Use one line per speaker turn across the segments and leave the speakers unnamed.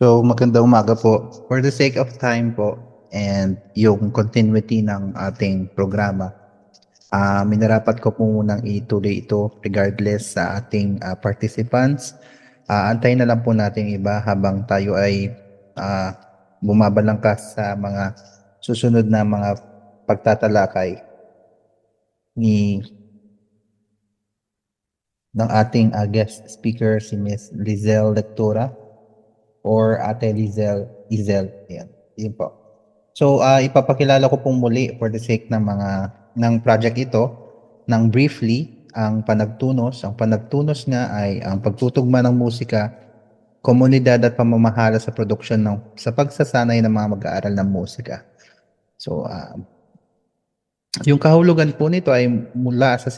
So, magandang umaga po. For the sake of time po and yung continuity ng ating programa, minarapat ko po munang ituloy ito regardless sa ating participants. Antayin na lang po natin iba habang tayo ay ah, bumabalangkas sa mga susunod na mga pagtatalakay ni ng ating guest speaker si Miss Lizelle Lectura or Ate Lizel. Ayan, yun po. So, ipapakilala ko pong muli for the sake ng project ito ng briefly ang panagtunos. Ang panagtunos nga ay ang pagtutugma ng musika, komunidad at pamamahala sa produksyon sa pagsasanay ng mga mag-aaral ng musika. So, yung kahulugan po nito ay mula sa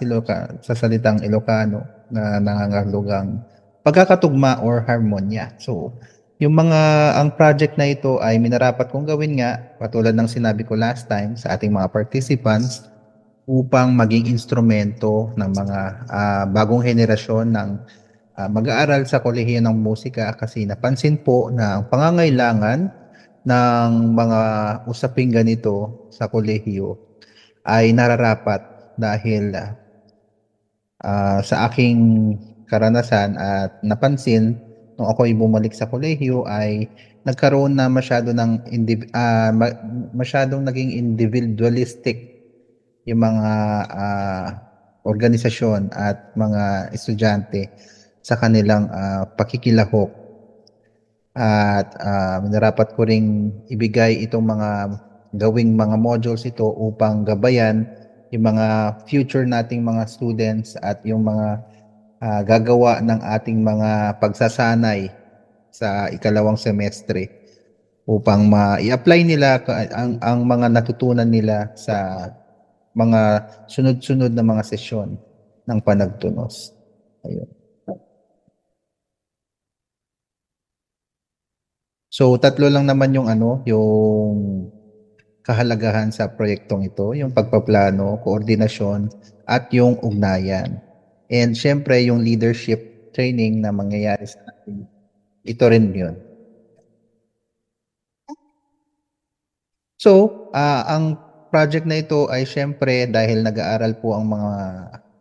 salitang Ilocano na nangangahulugang pagkakatugma or harmonya. So, ang project na ito ay minarapat kong gawin nga, patulad ng sinabi ko last time sa ating mga participants, upang maging instrumento ng mga bagong henerasyon ng mag-aaral sa kolehiyo ng musika kasi napansin po na ang pangangailangan ng mga usaping ganito sa kolehiyo ay nararapat dahil sa aking karanasan at napansin nung ako'y bumalik sa kolehiyo ay nagkaroon na masyadong naging individualistic yung mga organisasyon at mga estudyante sa kanilang pakikilahok at minarapat ko ring ibigay itong gawing mga modules ito upang gabayan yung mga future nating mga students at yung mga gagawa ng ating mga pagsasanay sa ikalawang semestre upang i-apply nila ang mga natutunan nila sa mga sunod-sunod na mga sesyon ng panagtunos. Ayun. So tatlo lang naman yung kahalagahan sa proyektong ito, yung pagpaplano, koordinasyon, at yung ugnayan. And syempre, yung leadership training na mangyayari sa atin, ito rin yun. So, ang project na ito ay syempre dahil nag-aaral po ang mga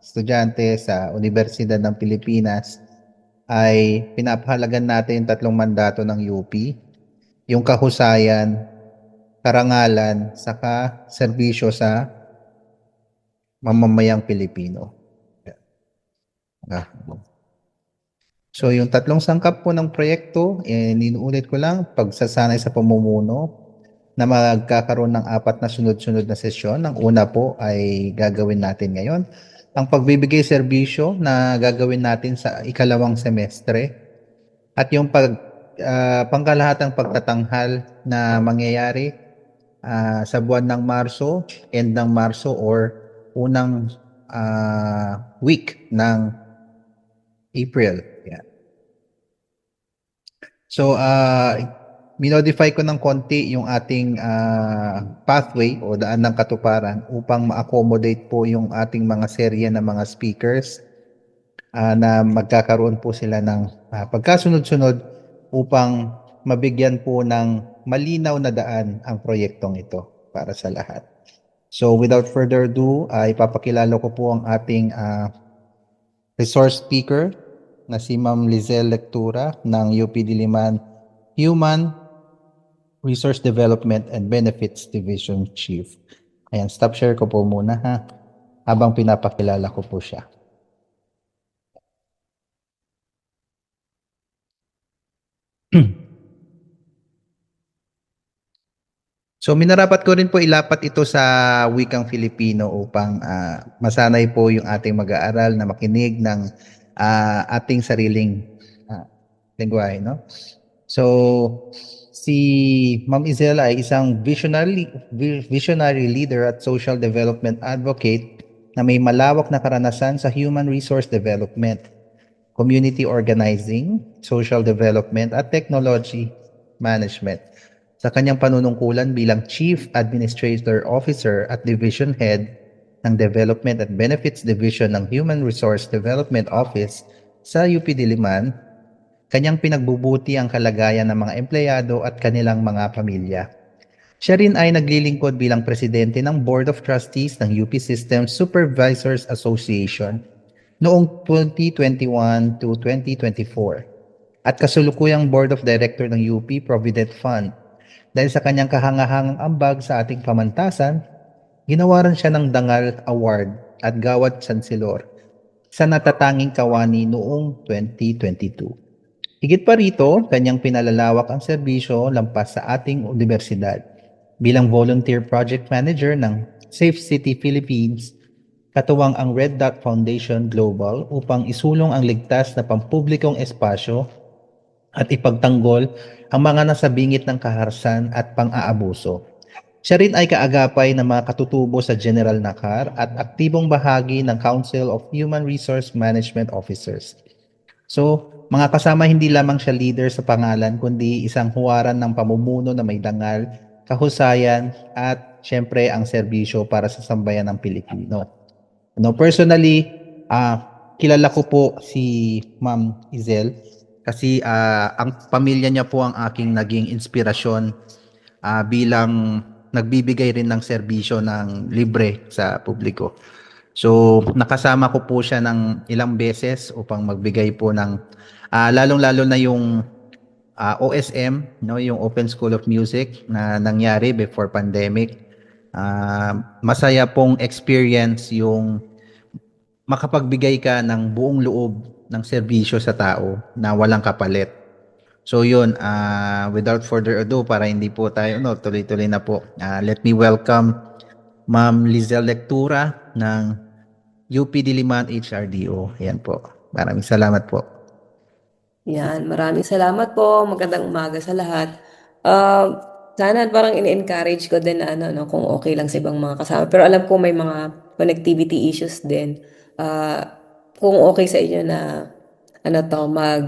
estudyante sa Universidad ng Pilipinas, ay pinapahalagan natin tatlong mandato ng UP, yung kahusayan, karangalan, saka serbisyo sa mamamayang Pilipino. So yung tatlong sangkap po ng proyekto, ninuulit ko lang, pagsasanay sa pamumuno na magkakaroon ng 4 na sunod-sunod na sesyon. Ang una po ay gagawin natin ngayon. Ang pagbibigay serbisyo na gagawin natin sa ikalawang semestre at yung pangkalahatang pagtatanghal na mangyayari sa buwan ng Marso, end ng Marso or unang week ng April. Yan. So, minodify ko ng konti yung ating pathway o daan ng katuparan upang ma-accommodate po yung ating mga serye ng mga speakers na magkakaroon po sila ng pagkasunod-sunod upang mabigyan po ng malinaw na daan ang proyektong ito para sa lahat. So without further ado, ipapakilala ko po ang ating resource speaker na si Ma'am Lizelle Lectura ng UP Diliman Human Resource Development and Benefits Division Chief. Ayan, stop share ko po muna ha, habang pinapakilala ko po siya. So minarapat ko rin po ilapat ito sa wikang Filipino upang masanay po yung ating mag-aaral na makinig ng ating sariling lengguwahe, no? So si Ma'am Isela ay isang visionary leader at social development advocate na may malawak na karanasan sa human resource development, community organizing, social development at technology management. Sa kanyang panunungkulan bilang Chief Administrator Officer at Division Head ng Development at Benefits Division ng Human Resource Development Office sa UP Diliman, Kanyang pinagbubuti ang kalagayan ng mga empleyado at kanilang mga pamilya. Siya rin ay naglilingkod bilang presidente ng Board of Trustees ng UP Systems Supervisors Association noong 2021 to 2024 at kasulukuyang Board of Director ng UP Provident Fund. Dahil sa kanyang kahangahangang ambag sa ating pamantasan, ginawaran siya ng Dangal Award at Gawad Chancellor sa natatanging kawani noong 2022. Higit pa rito, kanyang pinalalawak ang serbisyo lampas sa ating universidad. Bilang volunteer project manager ng Safe City Philippines, katuwang ang Red Dot Foundation Global upang isulong ang ligtas na pampublikong espasyo at ipagtanggol ang mga nasa bingit ng kaharsan at pang-aabuso. Siya rin ay kaagapay ng mga katutubo sa General Nakar at aktibong bahagi ng Council of Human Resource Management Officers. So, mga kasama, hindi lamang siya leader sa pangalan, kundi isang huwaran ng pamumuno na may dangal, kahusayan, at syempre ang serbisyo para sa sambayan ng Pilipino. No, personally, kilala ko po si Ma'am Izel kasi ang pamilya niya po ang aking naging inspirasyon bilang nagbibigay rin ng serbisyo ng libre sa publiko. So, nakasama ko po siya ng ilang beses upang magbigay po ng lalong-lalo na yung OSM, no, yung Open School of Music na nangyari before pandemic. Masaya pong experience yung makapagbigay ka ng buong loob ng serbisyo sa tao na walang kapalit. So yun, without further ado, para hindi po tayo, no, tuloy-tuloy na po. Let me welcome Ma'am Lizelle Lectura ng UP Diliman HRDO. Ayan po. Maraming salamat po.
Yan, maraming salamat po. Magandang umaga sa lahat. Sana parang ini-encourage ko din na ano, no, kung okay lang sa ibang mga kasama. Pero alam ko may mga connectivity issues din. Kung okay sa inyo na mag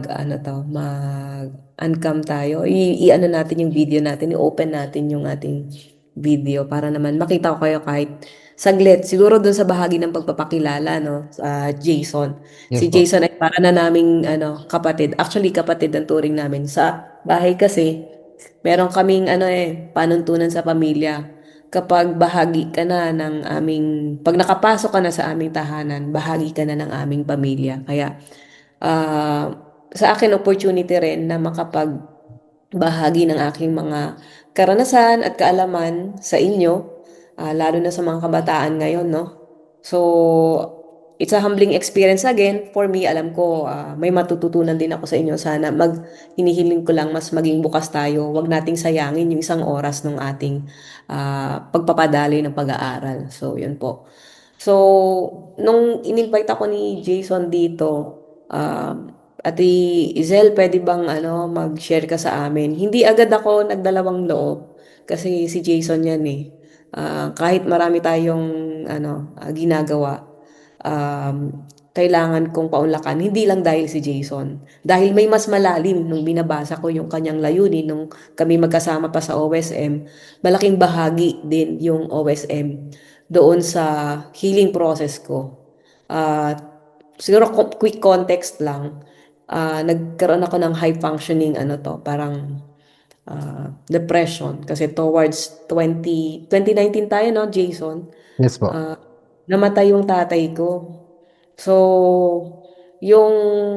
uncam tayo. I-ano natin yung video natin, i-open natin yung ating video para naman makita ko kayo kahit saglit. Siguro dun sa bahagi ng pagpapakilala, no, sa Jason.
Yes
Si
po.
Jason ay para na naming kapatid. Actually, kapatid ang turing namin. Sa bahay kasi, meron kaming panuntunan sa pamilya. Kapag bahagi ka na ng pag nakapasok ka na sa aming tahanan, bahagi ka na ng aming pamilya. Kaya, ah, sa akin opportunity rin na makapagbahagi ng aking mga karanasan at kaalaman sa inyo, lalo na sa mga kabataan ngayon, no? So, it's a humbling experience again. For me, alam ko may matututunan din ako sa inyo. Sana hinihiling ko lang mas maging bukas tayo. Huwag nating sayangin yung isang oras ng ating pagpapadali ng pag-aaral. So, yun po. So, nung in-invite ako ni Jason dito, Ate Izel, pwede bang mag-share ka sa amin? Hindi agad ako nagdalawang loob kasi si Jason yan eh. Kahit marami tayong ginagawa, kailangan kong paunlakan, hindi lang dahil si Jason. Dahil may mas malalim nung binabasa ko yung kanyang layunin nung kami magkasama pa sa OSM, malaking bahagi din yung OSM doon sa healing process ko. Uh, Siguro quick context lang. Nagkaroon ako ng high functioning parang depression kasi towards 2019 tayo, no, Jason?
Yes po.
Ah, Namatay yung tatay ko. So, yung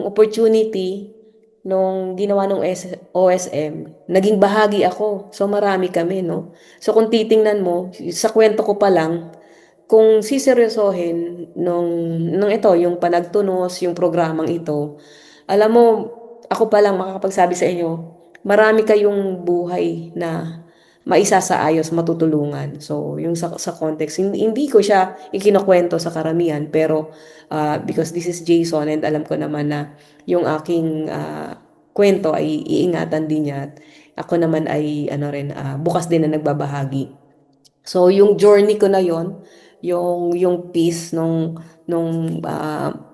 opportunity nung ginawa nung OSM, naging bahagi ako. So, marami kami, no? So, kung titingnan mo, sa kwento ko pa lang, kung siseryosohin nung ito, yung panagtunos, yung programang ito, alam mo, ako pa lang makakapagsabi sa inyo, marami kayong buhay na maisasaayos, matutulungan. So, yung sa context, hindi ko siya ikinokwento sa karamihan, pero because this is Jason and alam ko naman na yung aking kwento ay iingatan din niya. At ako naman ay bukas din na nagbabahagi. So, yung journey ko na yon, yung piece nung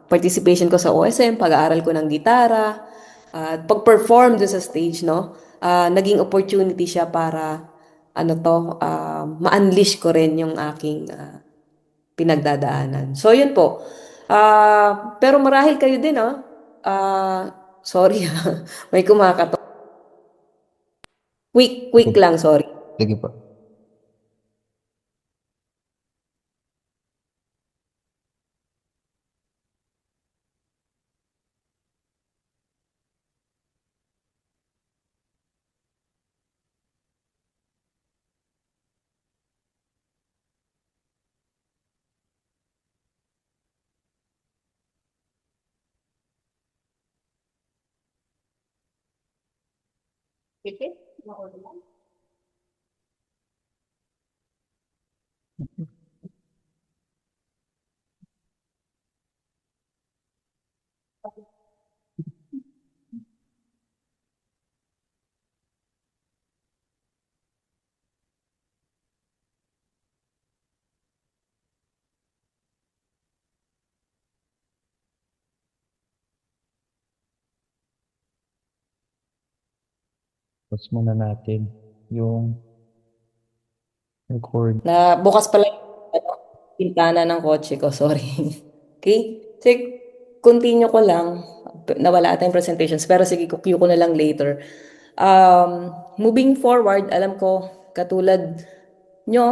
participation ko sa OSM, pag-aaral ko ng gitara, at pag-perform dun sa stage, no? Naging opportunity siya para ma-unleash ko rin yung aking pinagdadaanan. So, yun po. Pero marahil kayo din, ah. Sorry may kumakatok. Quick lang, sorry.
Sige po. Pause muna natin yung record.
Na bukas pala yung pintana ng kotse ko, sorry. Okay? Sige, continue ko lang. Nawala ata yung presentations, pero sige, cue ko na lang later. Moving forward, alam ko, nyo,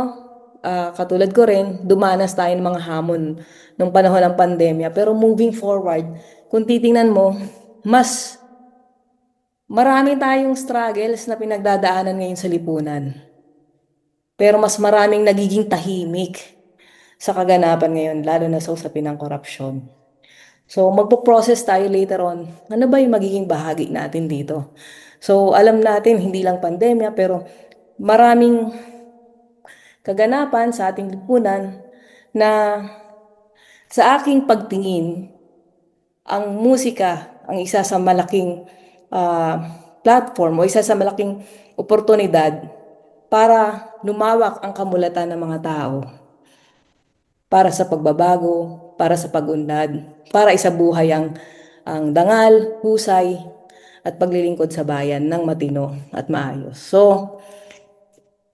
katulad ko rin, dumanas tayo ng mga hamon nung panahon ng pandemya. Pero moving forward, kung titingnan mo, mas marami tayong struggles na pinagdadaanan ngayon sa lipunan. Pero mas maraming nagiging tahimik sa kaganapan ngayon, lalo na sa usapin ng korupsyon. So, magpo-process tayo later on. Ano ba yung magiging bahagi natin dito? So, alam natin, hindi lang pandemya, pero maraming kaganapan sa ating lipunan na sa aking pagtingin, ang musika ang isa sa malaking platform o isa sa malaking oportunidad para lumawak ang kamulatan ng mga tao, para sa pagbabago, para sa pag-unlad, para isabuhay ang dangal, husay, at paglilingkod sa bayan ng matino at maayos. So,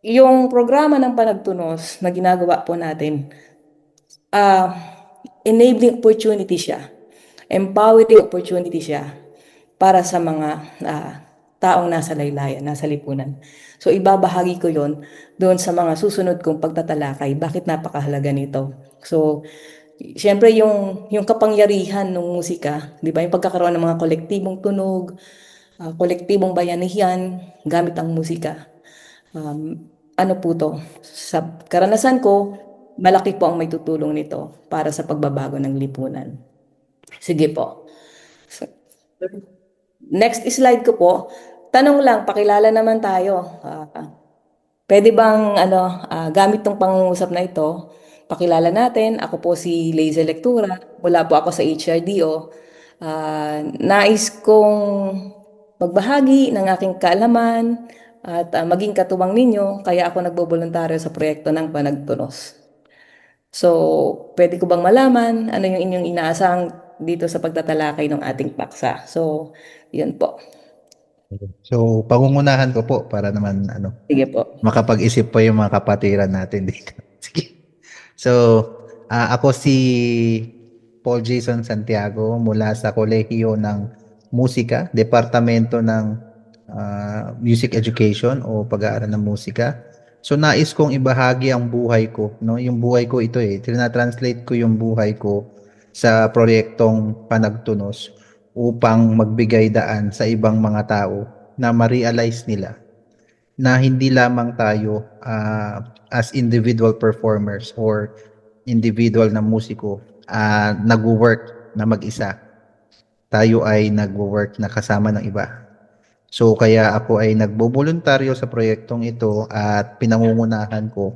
yung programa ng Panagtunos na ginagawa po natin, enabling opportunity siya, empowering opportunity siya para sa mga taong nasa laylayan, nasa lipunan. So ibabahagi ko yon doon sa mga susunod kong pagtatalakay, bakit napakahalaga nito. So, siyempre yung kapangyarihan ng musika, di ba? Yung pagkakaroon ng mga kolektibong tunog, kolektibong bayanihan, gamit ang musika. Ano po to? Sa karanasan ko, malaki po ang may tutulong nito para sa pagbabago ng lipunan. Sige po. So, next slide ko po. Tanong lang, pakilala naman tayo. Pwede bang gamit tong pangungusap na ito, pakilala natin. Ako po si Leiza Lectura. Mula po ako sa HRDO. Nais kong magbahagi ng aking kaalaman at maging katuwang ninyo, kaya ako nagboboluntaryo sa proyekto ng Panagtunos. So, pwede ko bang malaman ano yung inyong inaasang dito sa pagtatalakay ng ating paksa? So, yun po.
So, pangungunahan ko po para naman
Sige po.
makapag-isip pa yung mga kapatiran natin dito. Sige. So, ako si Paul Jason Santiago mula sa Kolehiyo ng Musika, Departamento ng Music Education o Pag-aaral ng Musika. So, nais kong ibahagi ang buhay ko, no? Yung buhay ko ito Tinatranslate ko yung buhay ko sa proyektong Panagtunos upang magbigay daan sa ibang mga tao na ma-realize nila na hindi lamang tayo as individual performers or individual na musiko nag-work na mag-isa. Tayo ay nag-work na kasama ng iba. So kaya ako ay nagboboluntaryo sa proyektong ito at pinangungunahan ko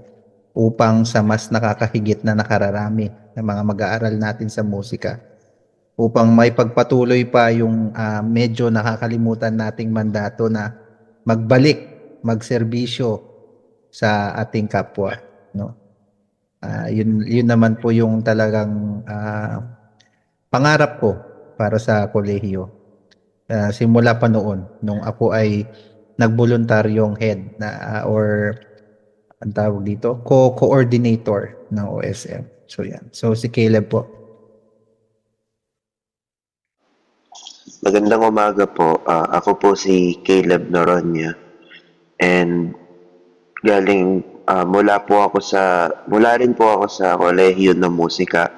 upang sa mas nakakahigit na nakararami ng mga mag-aaral natin sa musika upang may pagpatuloy pa yung medyo nakakalimutan nating mandato na magbalik, magserbisyo sa ating kapwa, no? Yun naman po yung talagang pangarap ko para sa kolehiyo. Simula pa noon nung ako ay nagboluntaryong head or ang tawag dito, coordinator ng OSM. So yan. So si Caleb po.
Magandang umaga po. Ako po si Caleb Noronha and mula rin po ako sa Kolehiyo ng Musika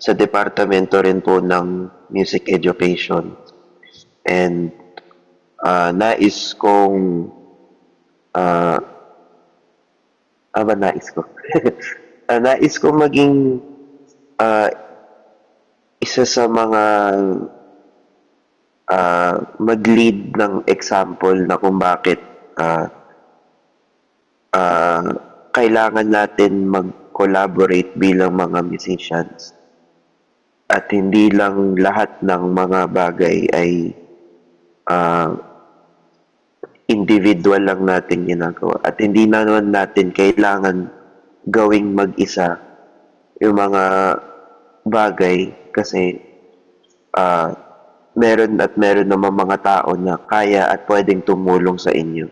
sa departamento rin po ng Music Education. And nais kong ah nais ko. Nais kong maging ah, isa sa mga mag-lead ng example na kung bakit ah, ah, kailangan natin mag-collaborate bilang mga musicians at hindi lang lahat ng mga bagay ay ah, individual lang natin ginagawa at hindi na naman natin kailangan gawing mag-isa yung mga bagay kasi ah, meron naman mga tao na kaya at pwedeng tumulong sa inyo.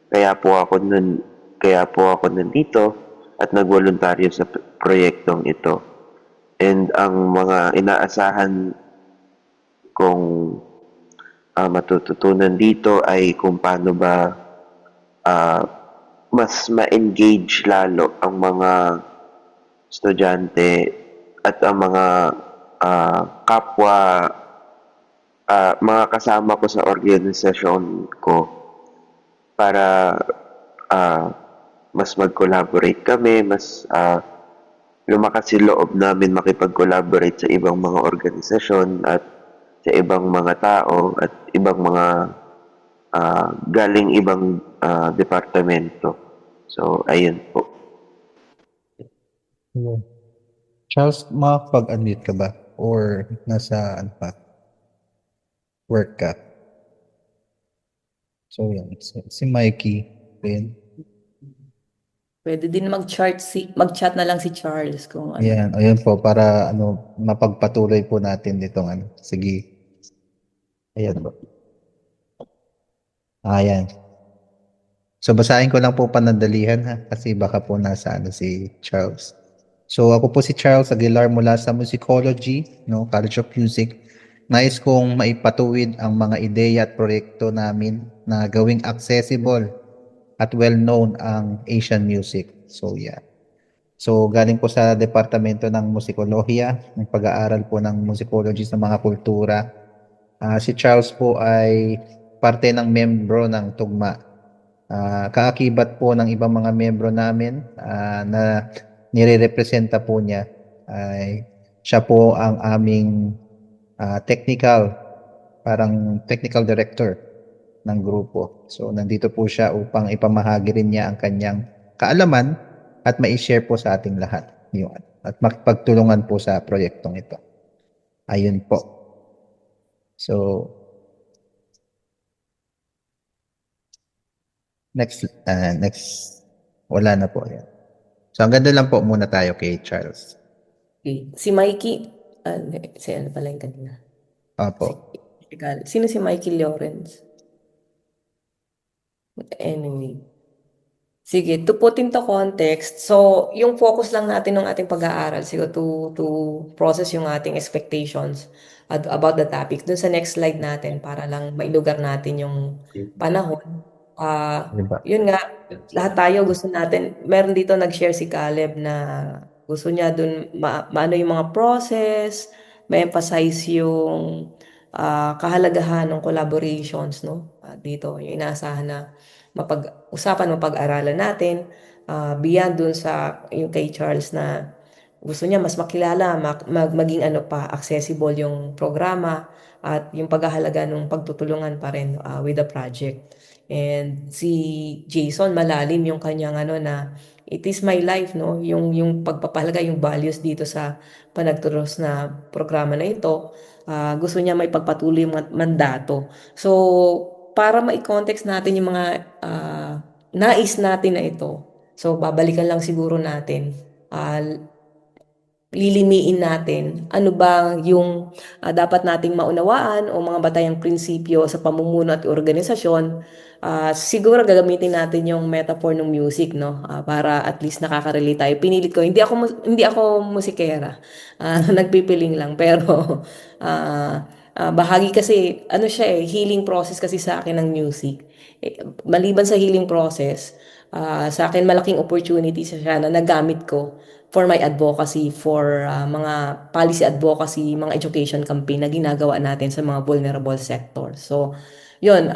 Kaya po ako nun, kaya po ako nandito at nagboluntaryo sa proyektong ito. And ang mga inaasahan kong matututunan dito ay kung paano ba ah, mas ma-engage lalo ang mga estudyante at ang mga kapwa mga kasama ko sa organisasyon ko para ah, mas mag-collaborate kami, mas lumakas yung loob namin makipag-collaborate sa ibang mga organisasyon at sa ibang mga tao at ibang mga galing ibang departamento. So, ayun po.
Ayun. Charles, makapag-unmute ka ba? Or nasa ano pa? Work ka? So, yan. Si Mikey rin.
Pwede din mag-chat na lang si Charles kung ano.
Ayan, ayun po, para mapagpatuloy po natin ditong Sige. Ayan po. Ayan. So, basahin ko lang po panandalihan ha, kasi baka po nasa si Charles. So, ako po si Charles Aguilar mula sa Musicology, College of Music. Nais kong maipatuwid ang mga ideya at proyekto namin na gawing accessible at well-known ang Asian music. So, yeah. So, galing po sa Departamento ng Musikolohiya, ng pag-aaral po ng musicology sa mga kultura. Si Charles po ay parte ng membro ng Tugma. Kaakibat po ng ibang mga membro namin na nire-representa po niya ay siya po ang aming technical director ng grupo. So, nandito po siya upang ipamahagi rin niya ang kanyang kaalaman at ma-share po sa ating lahat. At makipagtulungan po sa proyektong ito. Ayun po. So, next, wala na po. Yan. So, ang ganda lang po muna tayo kay Charles.
Okay. Si Mikey, si ano pala yung kanina?
Opo.
Sino si Mikey Lawrence? Anyway. Sige, to put into context, so yung focus lang natin ng ating pag-aaral, siguro to process yung ating expectations about the topic. Dun sa next slide natin, para lang mailugar natin yung panahon.
Diba?
Yun nga, lahat tayo gusto natin, meron dito nag-share si Caleb na gusto niya dun maano yung mga process, ma-emphasize yung kahalagahan ng collaborations, no? Dito, yung inaasahan na mapag-usapan, mapag-aralan natin, beyond dun sa yung kay Charles na gusto niya mas makilala, maging accessible yung programa at yung paghahalaga ng pagtutulungan pa rin with the project. And si Jason, malalim yung kanyang na it is my life, no? Yung pagpapahalaga, yung values dito sa panagturos na programa na ito. Gusto niya may pagpatuloy yung mandato. So, para ma-context natin yung mga nais natin na ito. So, babalikan lang siguro natin. Lilimiin natin ano ba yung dapat nating maunawaan o mga batayang prinsipyo sa pamumuno at organisasyon. Siguro gagamitin natin yung metaphor ng music, no? Para at least nakaka-relate tayo. Pinilit ko, hindi ako musikera. Nagpipiling lang pero bahagi kasi, ano siya healing process kasi sa akin ng music. Maliban sa healing process, sa akin malaking opportunity siya na nagamit ko for my advocacy, for mga policy advocacy, mga education campaign na ginagawa natin sa mga vulnerable sector. So, yun,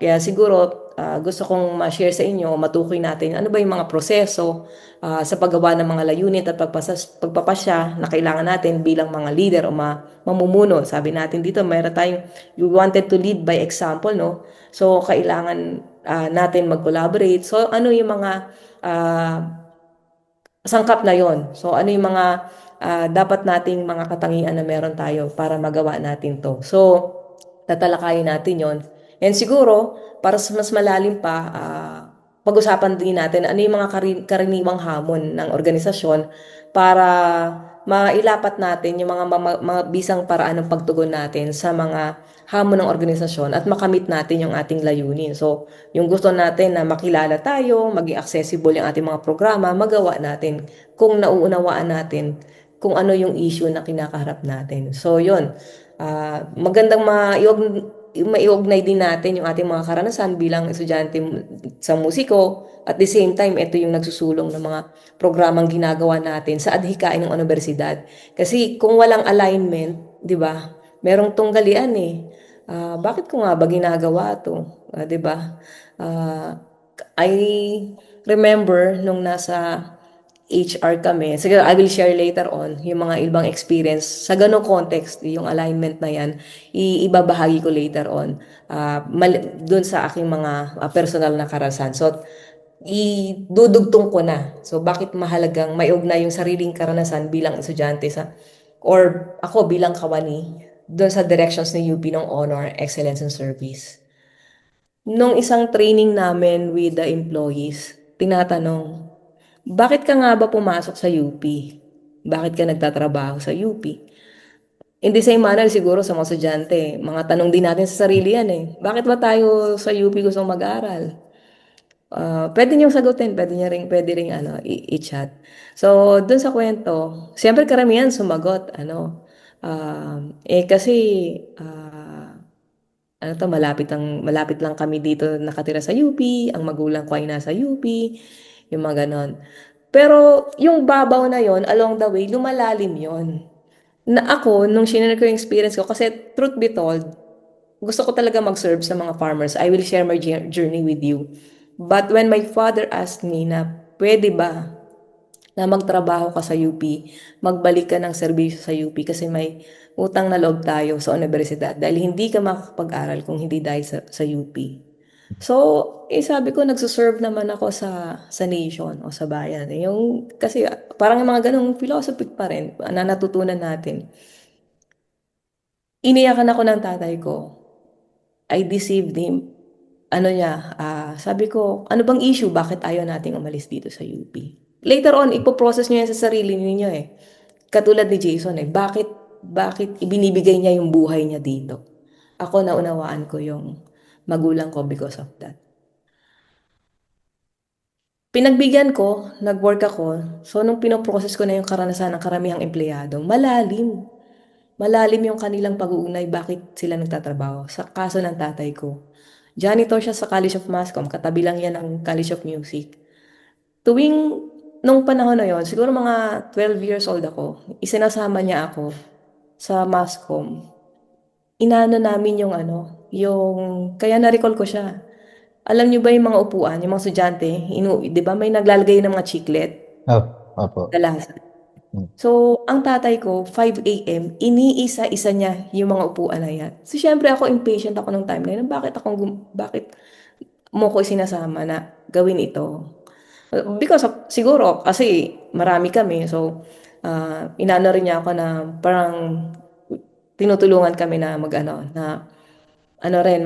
kaya siguro gusto kong ma-share sa inyo, matukoy natin ano ba yung mga proseso sa paggawa ng mga layunin at pagpapasya na kailangan natin bilang mga leader o mamumuno. Sabi natin dito, mayroon tayong, you wanted to lead by example, no? So, kailangan natin mag-collaborate. So, ano yung mga ah, sangkap na yon? So, ano yung mga dapat nating mga katangian na meron tayo para magawa natin to? So, tatalakayin natin yon. And siguro, para sa mas malalim pa, pag-usapan din natin ano yung mga karaniwang hamon ng organisasyon para mailapat natin yung mga bisang paraan ng pagtugon natin sa mga hamon ng organisasyon at makamit natin yung ating layunin. So, yung gusto natin na makilala tayo, maging accessible yung ating mga programa, magawa natin kung nauunawaan natin kung ano yung issue na kinakaharap natin. So, yun. Magandang maiugnay din natin yung ating mga karanasan bilang estudyante sa musiko. At the same time, ito yung nagsusulong ng mga programang ginagawa natin sa adhikain ng universidad. Kasi kung walang alignment, di ba, merong tunggalian bakit ko nga ba ginagawa to? Di ba? I remember nung nasa HR kami, siguro I will share later on yung mga ibang experience sa ganong context, yung alignment na yan, ibabahagi ko later on dun sa aking mga personal na karanasan. So, idudugtong ko na. So, bakit mahalagang maiugnay yung sariling karanasan bilang estudyante or ako bilang kawani doon sa directions ng UP ng Honor, Excellence and Service. Nung isang training namin with the employees, tinatanong, bakit ka nga ba pumasok sa UP? Bakit ka nagtatrabaho sa UP? In the same manner, siguro sa mga estudyante, mga tanong din natin sa sarili yan Bakit ba tayo sa UP gustong mag-aral? Pwede niyong sagutin, pwede ring i-chat. So, dun sa kwento, siyempre karamihan sumagot, kasi, malapit lang kami dito nakatira sa UP, ang magulang ko ay nasa UP, yung mga ganon. Pero, yung babaw na yon along the way, lumalalim yon. Na ako, nung shinare ko yung experience ko, kasi truth be told, gusto ko talaga mag-serve sa mga farmers. I will share my journey with you. But when my father asked me na pwede ba na magtrabaho ka sa UP, magbalik ka ng serbisyo sa UP kasi may utang na loob tayo sa universidad dahil hindi ka makakapag-aral kung hindi dahil sa UP. So, sabi ko, nagsuserve naman ako sa nation o sa bayan. Kasi parang yung mga ganong philosophy pa rin na natutunan natin. Iniyakan ako ng tatay ko. I deceived him. Sabi ko, ano bang issue? Bakit ayaw nating umalis dito sa UP? Later on, ipoprocess niyo yan sa sarili ninyo Katulad ni Jason bakit ibinibigay niya yung buhay niya dito? Ako naunawaan ko yung magulang ko because of that. Pinagbigyan ko, nag-work ako. So, nung pinoprocess ko na yung karanasan ng karamihang empleyado, malalim. Malalim yung kanilang pag-uugnay bakit sila nagtatrabaho. Sa kaso ng tatay ko. Janitor siya sa College of Mascom. Katabi lang yan ng College of Music. Nung panahon na yon, siguro mga 12 years old ako, isinasama niya ako sa Mascom. Inano namin kaya na-recall ko siya. Alam niyo ba yung mga upuan, yung mga estudyante, di ba may naglalagay ng mga chiclet?
Opo.
Kadalasan. So, ang tatay ko, 5 a.m., iniisa-isa niya yung mga upuan na yan. So, syempre ako, impatient ako ng time na yun. Bakit mo ko sinasama na gawin ito? Because siguro, kasi marami kami. So, inano rin niya ako na parang tinutulungan kami na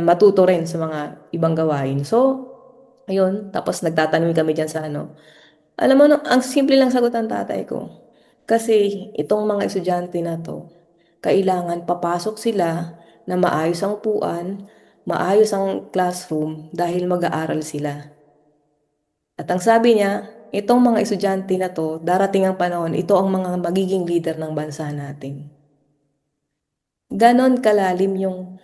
matuto rin sa mga ibang gawain. So, ayun, tapos nagtatanong kami dyan sa Alam mo, ang simple lang sagot ng tatay ko. Kasi itong mga estudyante na to, kailangan papasok sila na maayos ang upuan, maayos ang classroom dahil mag-aaral sila. At ang sabi niya, itong mga estudyante na to, darating ang panahon, ito ang mga magiging leader ng bansa natin. Ganon kalalim yung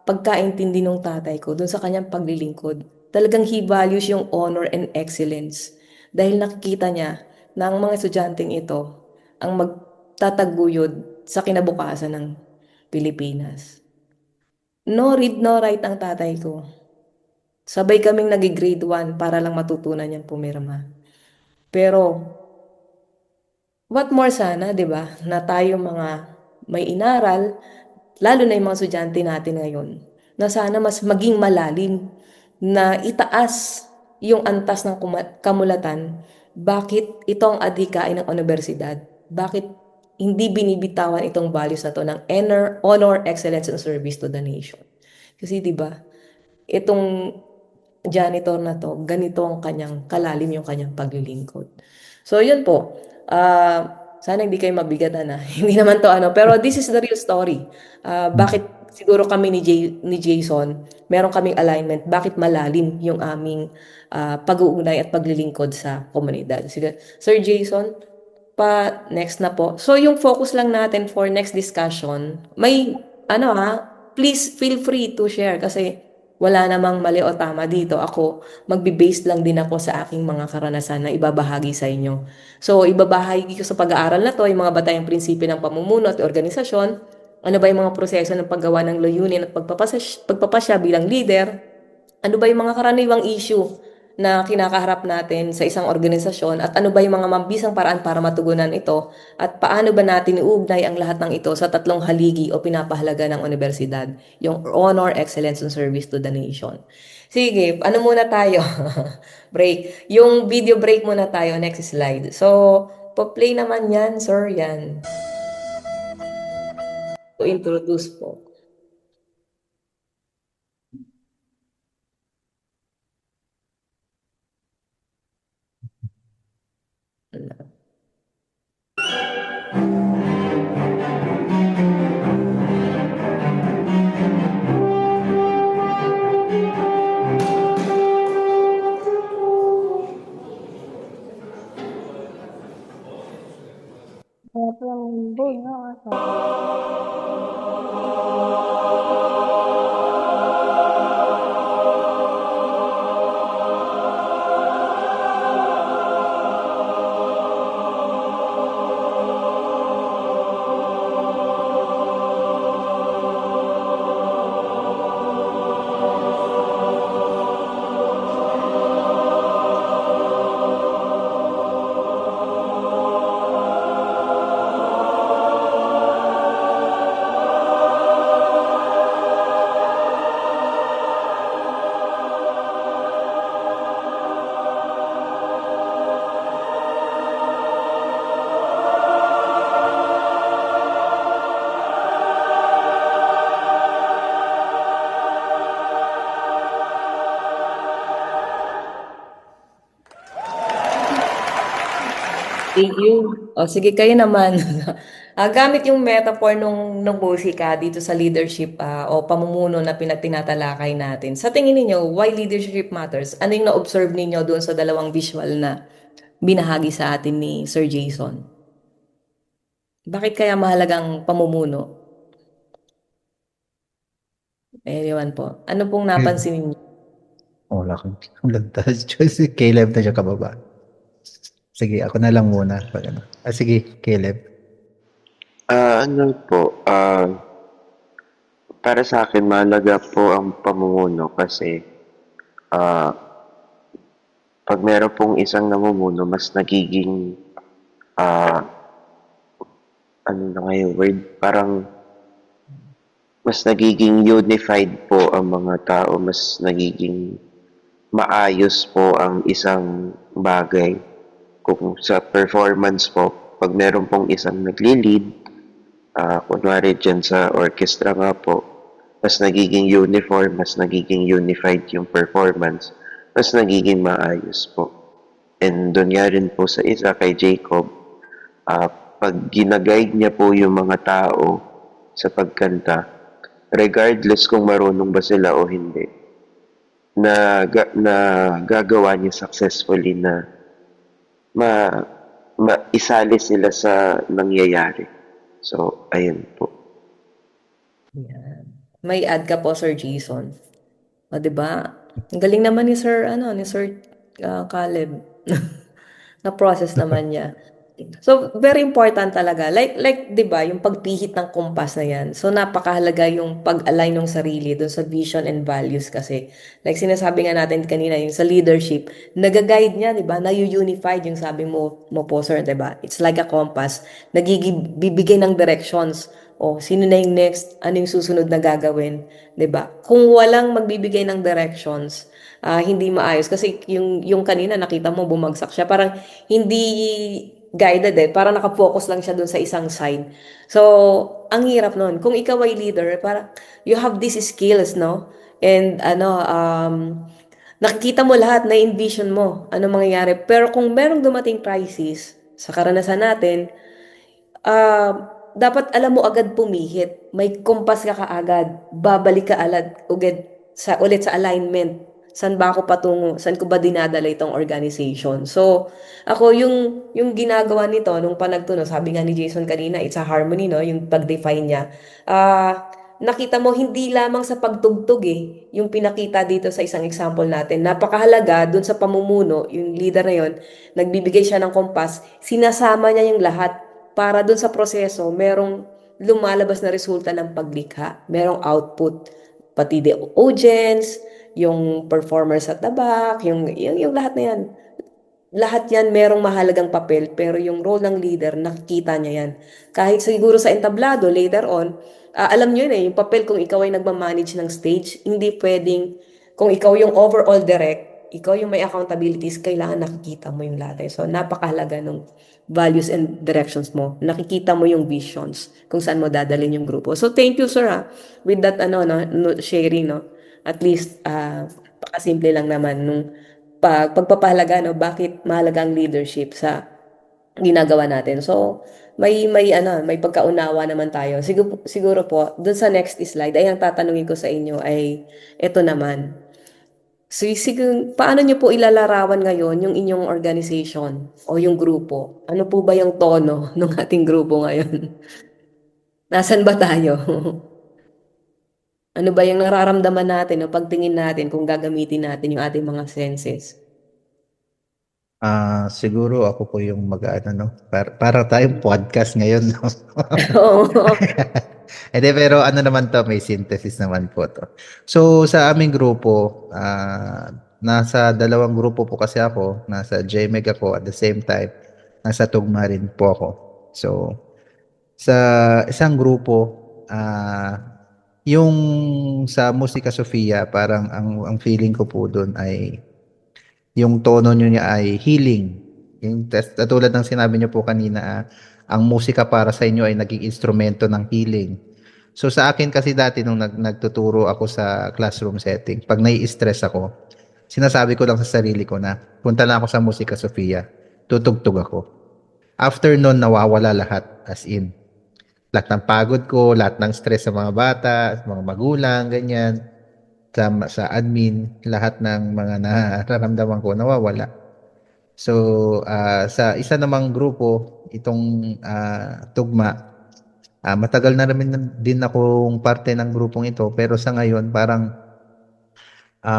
pagkaintindi ng tatay ko dun sa kanyang paglilingkod. Talagang he values yung honor and excellence dahil nakikita niya na ang mga estudyanteng ito ang magtataguyod sa kinabukasan ng Pilipinas. No read, no write ang tatay ko. Sabay kaming nag-grade 1 para lang matutunan niyang pumirma. Pero what more sana, 'di ba? Na tayo mga may inaral, lalo na yung mga estudyante natin ngayon, na sana mas maging malalim, na itaas yung antas ng kamulatan. Bakit ito ang adhikain ng universidad? Bakit hindi binibitawan itong values na to ng honor, excellence, and service to the nation? Kasi 'di ba, itong janitor na to, ganito ang kanyang kalalim yung kanyang paglilingkod. So, yun po. Sana hindi kayo mabigatan na. Hindi naman to ano. Pero this is the real story. Bakit siguro kami ni Jason, meron kaming alignment. Bakit malalim yung aming pag-uugnay at paglilingkod sa komunidad. Sige, Sir Jason, next na po. So, yung focus lang natin for next discussion, may, please feel free to share kasi wala namang mali o tama dito. Ako, magbe-base lang din ako sa aking mga karanasan na ibabahagi sa inyo. So, ibabahagi ko sa pag-aaral na to, yung mga batayang prinsipyo ng pamumuno at organisasyon, ano ba yung mga proseso ng paggawa ng layunin at pagpapasya bilang leader, ano ba yung mga karaniwang issue na kinakaharap natin sa isang organisasyon at ano ba yung mga mabisang paraan para matugunan ito at paano ba natin iugnay ang lahat ng ito sa tatlong haligi o pinapahalaga ng universidad, yung honor, excellence, and service to the nation. Sige, ano muna tayo? Break. Yung video break muna tayo, next slide. So, pa-play naman yan, sir, yan. To introduce po. Thank you. O, sige, kayo naman. Gamit yung metaphor nung musika dito sa leadership o pamumuno na pinagtinatalakay natin. Sa tingin niyo, why leadership matters? Ano yung na-observe ninyo doon sa dalawang visual na binahagi sa atin ni Sir Jason? Bakit kaya mahalagang pamumuno? Ewan po. Ano pong napansin niyo?
Wala kang lantas. Si Caleb na siya kababa. Sige, ako na lang muna. Sige, Caleb.
Para sa akin, mahalaga po ang pamumuno kasi pag meron pong isang namumuno, mas nagiging, ano na nga yung word, parang mas nagiging unified po ang mga tao, mas nagiging maayos po ang isang bagay. Kung sa performance po, pag meron pong isang nagli-lead, kunwari dyan sa orchestra nga po, mas nagiging uniform, mas nagiging unified yung performance, mas nagiging maayos po. And doon nga rin po sa isa kay Jacob, pag ginaguide niya po yung mga tao sa pagkanta, regardless kung marunong ba sila o hindi, na gagawa niya successfully na isali sila sa nangyayari. So, ayun po.
Yan. May add ka po, Sir Jason. O, 'di ba? Ang galing naman ni Sir, ni Sir Caleb. Na-process naman niya. So, very important talaga. Like 'di ba, yung pagpihit ng kompas na yan. So, napakahalaga yung pag-align ng sarili doon sa vision and values kasi. Like sinasabi nga natin kanina, yung sa leadership, nag-guide niya, 'di ba? Nayu-unified yung sabi mo po, sir, 'di ba? It's like a compass. Bibigay ng directions. O, sino na yung next? Ano yung susunod na gagawin? 'Di ba? Kung walang magbibigay ng directions, hindi maayos. Kasi yung kanina, nakita mo, bumagsak siya. Parang hindi guided parang nakafocus lang siya dun sa isang side. So, ang hirap nun. Kung ikaw ay leader, parang you have these skills, no? And nakikita mo lahat, na-envision mo ano mangyayari. Pero kung merong dumating crisis, sa karanasan natin, dapat alam mo agad pumihit. May kumpas ka kaagad. Babalik ka ulit sa alignment. Saan ba ako patungo? Saan ko ba dinadala itong organization? So, ako yung ginagawa nito nung panagtuno, sabi nga ni Jason kanina, it's a harmony, no? Yung pag-define niya. Nakita mo hindi lamang sa pagtugtog yung pinakita dito sa isang example natin. Napakahalaga dun sa pamumuno, yung leader na yon, nagbibigay siya ng kompas, sinasama niya yung lahat para dun sa proseso, merong lumalabas na resulta ng paglikha, merong output, pati the audience, yung performers at the back, yung lahat na yan. Lahat yan merong mahalagang papel, pero yung role ng leader, nakikita niya yan. Kahit siguro sa entablado, later on, alam niyo yun yung papel kung ikaw ay nagmamanage ng stage, hindi pwedeng, kung ikaw yung overall direct, ikaw yung may accountabilities, kailangan nakikita mo yung lahat. So, napakahalaga ng values and directions mo. Nakikita mo yung visions kung saan mo dadalhin yung grupo. So, thank you, sir, with that, sharing, no? At least, pakasimple lang naman nung pagpapahalaga, no, bakit mahalaga ang leadership sa ginagawa natin. So, may pagkaunawa naman tayo. Siguro po, dun sa next slide, ay ang tatanungin ko sa inyo ay ito naman. So, paano niyo po ilalarawan ngayon yung inyong organization o yung grupo? Ano po ba yung tono ng ating grupo ngayon? Nasaan ba tayo? Ano ba yung nararamdaman natin o pagtingin natin kung gagamitin natin yung ating mga senses?
Siguro ako po yung mag-ano, no? Para tayong podcast ngayon, no?
Oo.
Hindi, pero ano naman to, may synthesis naman po to. So, sa aming grupo, nasa dalawang grupo po kasi ako. Nasa JMEG ako at the same time, nasa Tugma rin po ako. So, sa isang grupo, yung sa Musika Sofia, parang ang feeling ko po doon ay yung tono nyo niya ay healing. Yung tulad ng sinabi niyo po kanina, ang musika para sa inyo ay naging instrumento ng healing. So sa akin kasi dati nung nagtuturo ako sa classroom setting, pag nai-stress ako, sinasabi ko lang sa sarili ko na punta lang ako sa Musika Sofia, tutugtog ako. After nun, nawawala lahat as in. Lahat ng pagod ko, lahat ng stress sa mga bata, sa mga magulang, ganyan, sa admin, lahat ng mga nararamdaman ko nawawala. So, sa isa namang grupo, itong Tugma, matagal na rin din akong parte ng grupong ito, pero sa ngayon parang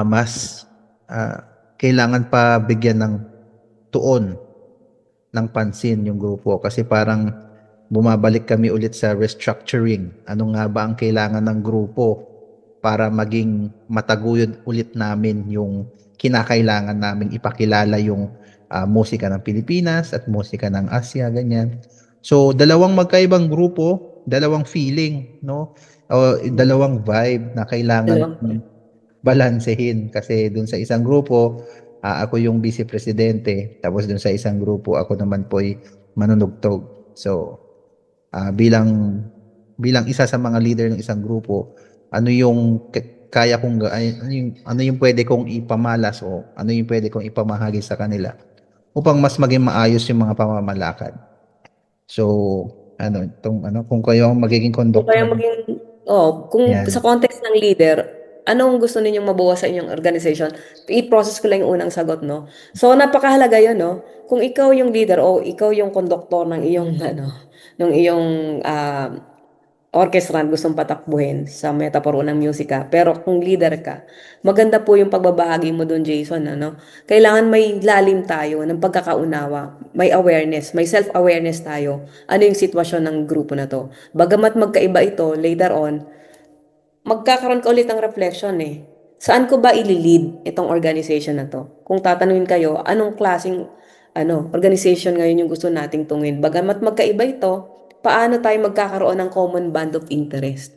mas kailangan pa bigyan ng tuon ng pansin yung grupo kasi parang bumabalik kami ulit sa restructuring. Ano nga ba ang kailangan ng grupo para maging mataguyod ulit namin yung kinakailangan naming ipakilala yung musika ng Pilipinas at musika ng Asia, ganyan. So, dalawang magkaibang grupo, dalawang feeling, no? O dalawang vibe na kailangan
Dalawang
balansehin kasi dun sa isang grupo, ako yung vice presidente, tapos dun sa isang grupo, ako naman po ay manunugtog. So, bilang isa sa mga leader ng isang grupo, ano yung kaya kong ano yung pwede kong ipamalas o ano yung pwede kong ipamahagi sa kanila upang mas maging maayos yung mga pamamalakad. So, kung kayo ang magiging
Kung kaya
conductor,
maging, kung sa
yan.
context ng leader, anong gusto ninyong mabuo sa inyong organization? I-process ko lang yung unang sagot, no? So, napakahalaga yun, no? Kung ikaw yung leader o ikaw yung conductor ng iyong, ng iyong orchestra gustong patakbuhin sa metaphor ng musika. Pero kung leader ka, maganda po yung pagbabahagi mo doon, Jason, ano? Kailangan may lalim tayo ng pagkakaunawa, may awareness, may self-awareness tayo. Ano yung sitwasyon ng grupo na to? Bagamat magkaiba ito, later on, magkakaroon ka ulit ng reflection eh. Saan ko ba ililid itong organization na to? Kung tatanungin kayo, anong klaseng organization ngayon yung gusto nating tungin? Bagamat magkaiba ito, paano tayo magkakaroon ng common band of interest?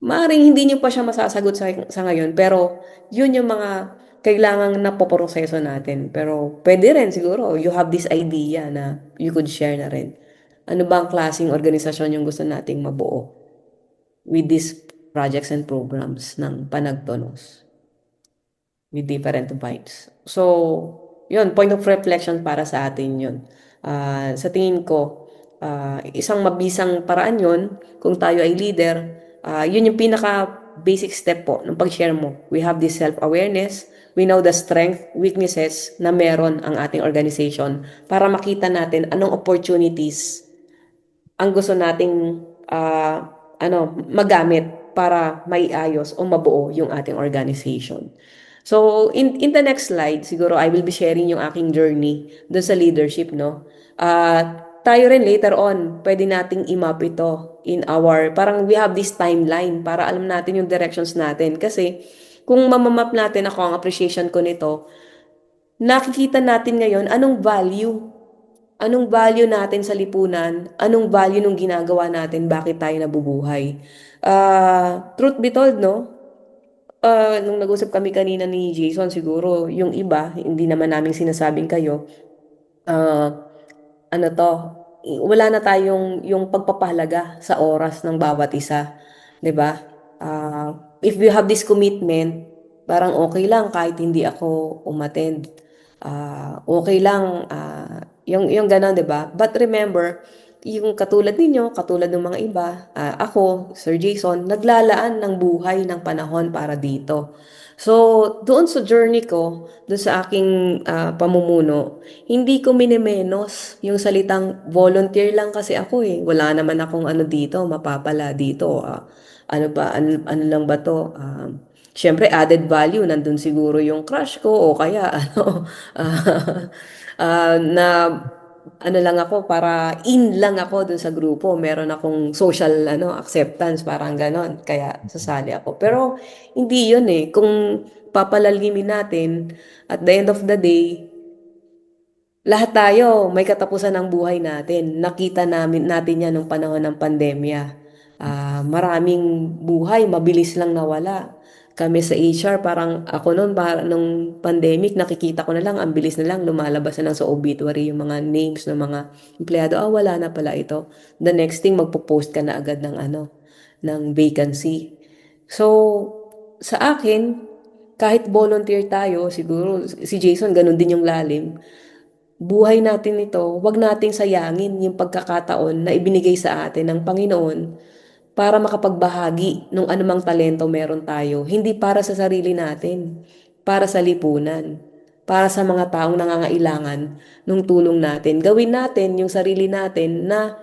Maaring hindi niyo pa siya masasagot sa ngayon, pero yun yung mga kailangang napoproseso natin. Pero pwede rin siguro, you have this idea na you could share na rin. Ano ba ang klaseng organisasyon yung gusto nating mabuo with these projects and programs ng Panagtonos with different vibes. So, yun, point of reflection para sa atin yun. Sa tingin ko, isang mabisang paraan yun, kung tayo ay leader, yun yung pinaka-basic step po ng pag-share mo. We have this self-awareness, we know the strength, weaknesses na meron ang ating organization para makita natin anong opportunities ang gusto nating magamit para maiayos o mabuo yung ating organization. So, in the next slide, siguro I will be sharing yung aking journey doon sa leadership, no? Tayo rin later on, pwede nating i-map ito in our, parang we have this timeline para alam natin yung directions natin. Kasi, kung mamamap natin ako, ang appreciation ko nito, nakikita natin ngayon anong value natin sa lipunan, anong value nung ginagawa natin, bakit tayo nabubuhay. Truth be told, no? Nung nag-usap kami kanina ni Jason, siguro yung iba, hindi naman namin sinasabing kayo, ah, ano to, wala na tayong yung pagpapahalaga sa oras ng bawat isa, 'di ba? If we have this commitment, parang okay lang kahit hindi ako umattend. Okay lang yung ganun, 'di ba? But remember, yung katulad ninyo, katulad ng mga iba, ako, Sir Jason, naglalaan ng buhay ng panahon para dito. So, doon sa journey ko, doon sa aking pamumuno, hindi ko minimenos yung salitang volunteer lang kasi ako eh. Wala naman akong ano dito, mapapala dito. Ano lang ba to? Syempre, added value, nandun siguro yung crush ko o kaya na ano lang ako, para in lang ako dun sa grupo. Meron akong social acceptance, parang ganon. Kaya sasali ako. Pero hindi yun eh. Kung papalalimin natin, at the end of the day, lahat tayo may katapusan ng buhay natin. Nakita natin yan nung panahon ng pandemya. Maraming buhay, mabilis lang nawala. Kami sa HR, parang ako noon, nung pandemic, nakikita ko na lang, ang bilis na lang, lumalabas na lang sa obituary yung mga names ng mga empleyado. Wala na pala ito. The next thing, magpo-post ka na agad ng vacancy. So, sa akin, kahit volunteer tayo, siguro si Jason, ganun din yung lalim. Buhay natin ito, wag nating sayangin yung pagkakataon na ibinigay sa atin ng Panginoon para makapagbahagi ng anumang talento meron tayo. Hindi para sa sarili natin, para sa lipunan, para sa mga taong nangangailangan ng tulong natin. Gawin natin yung sarili natin na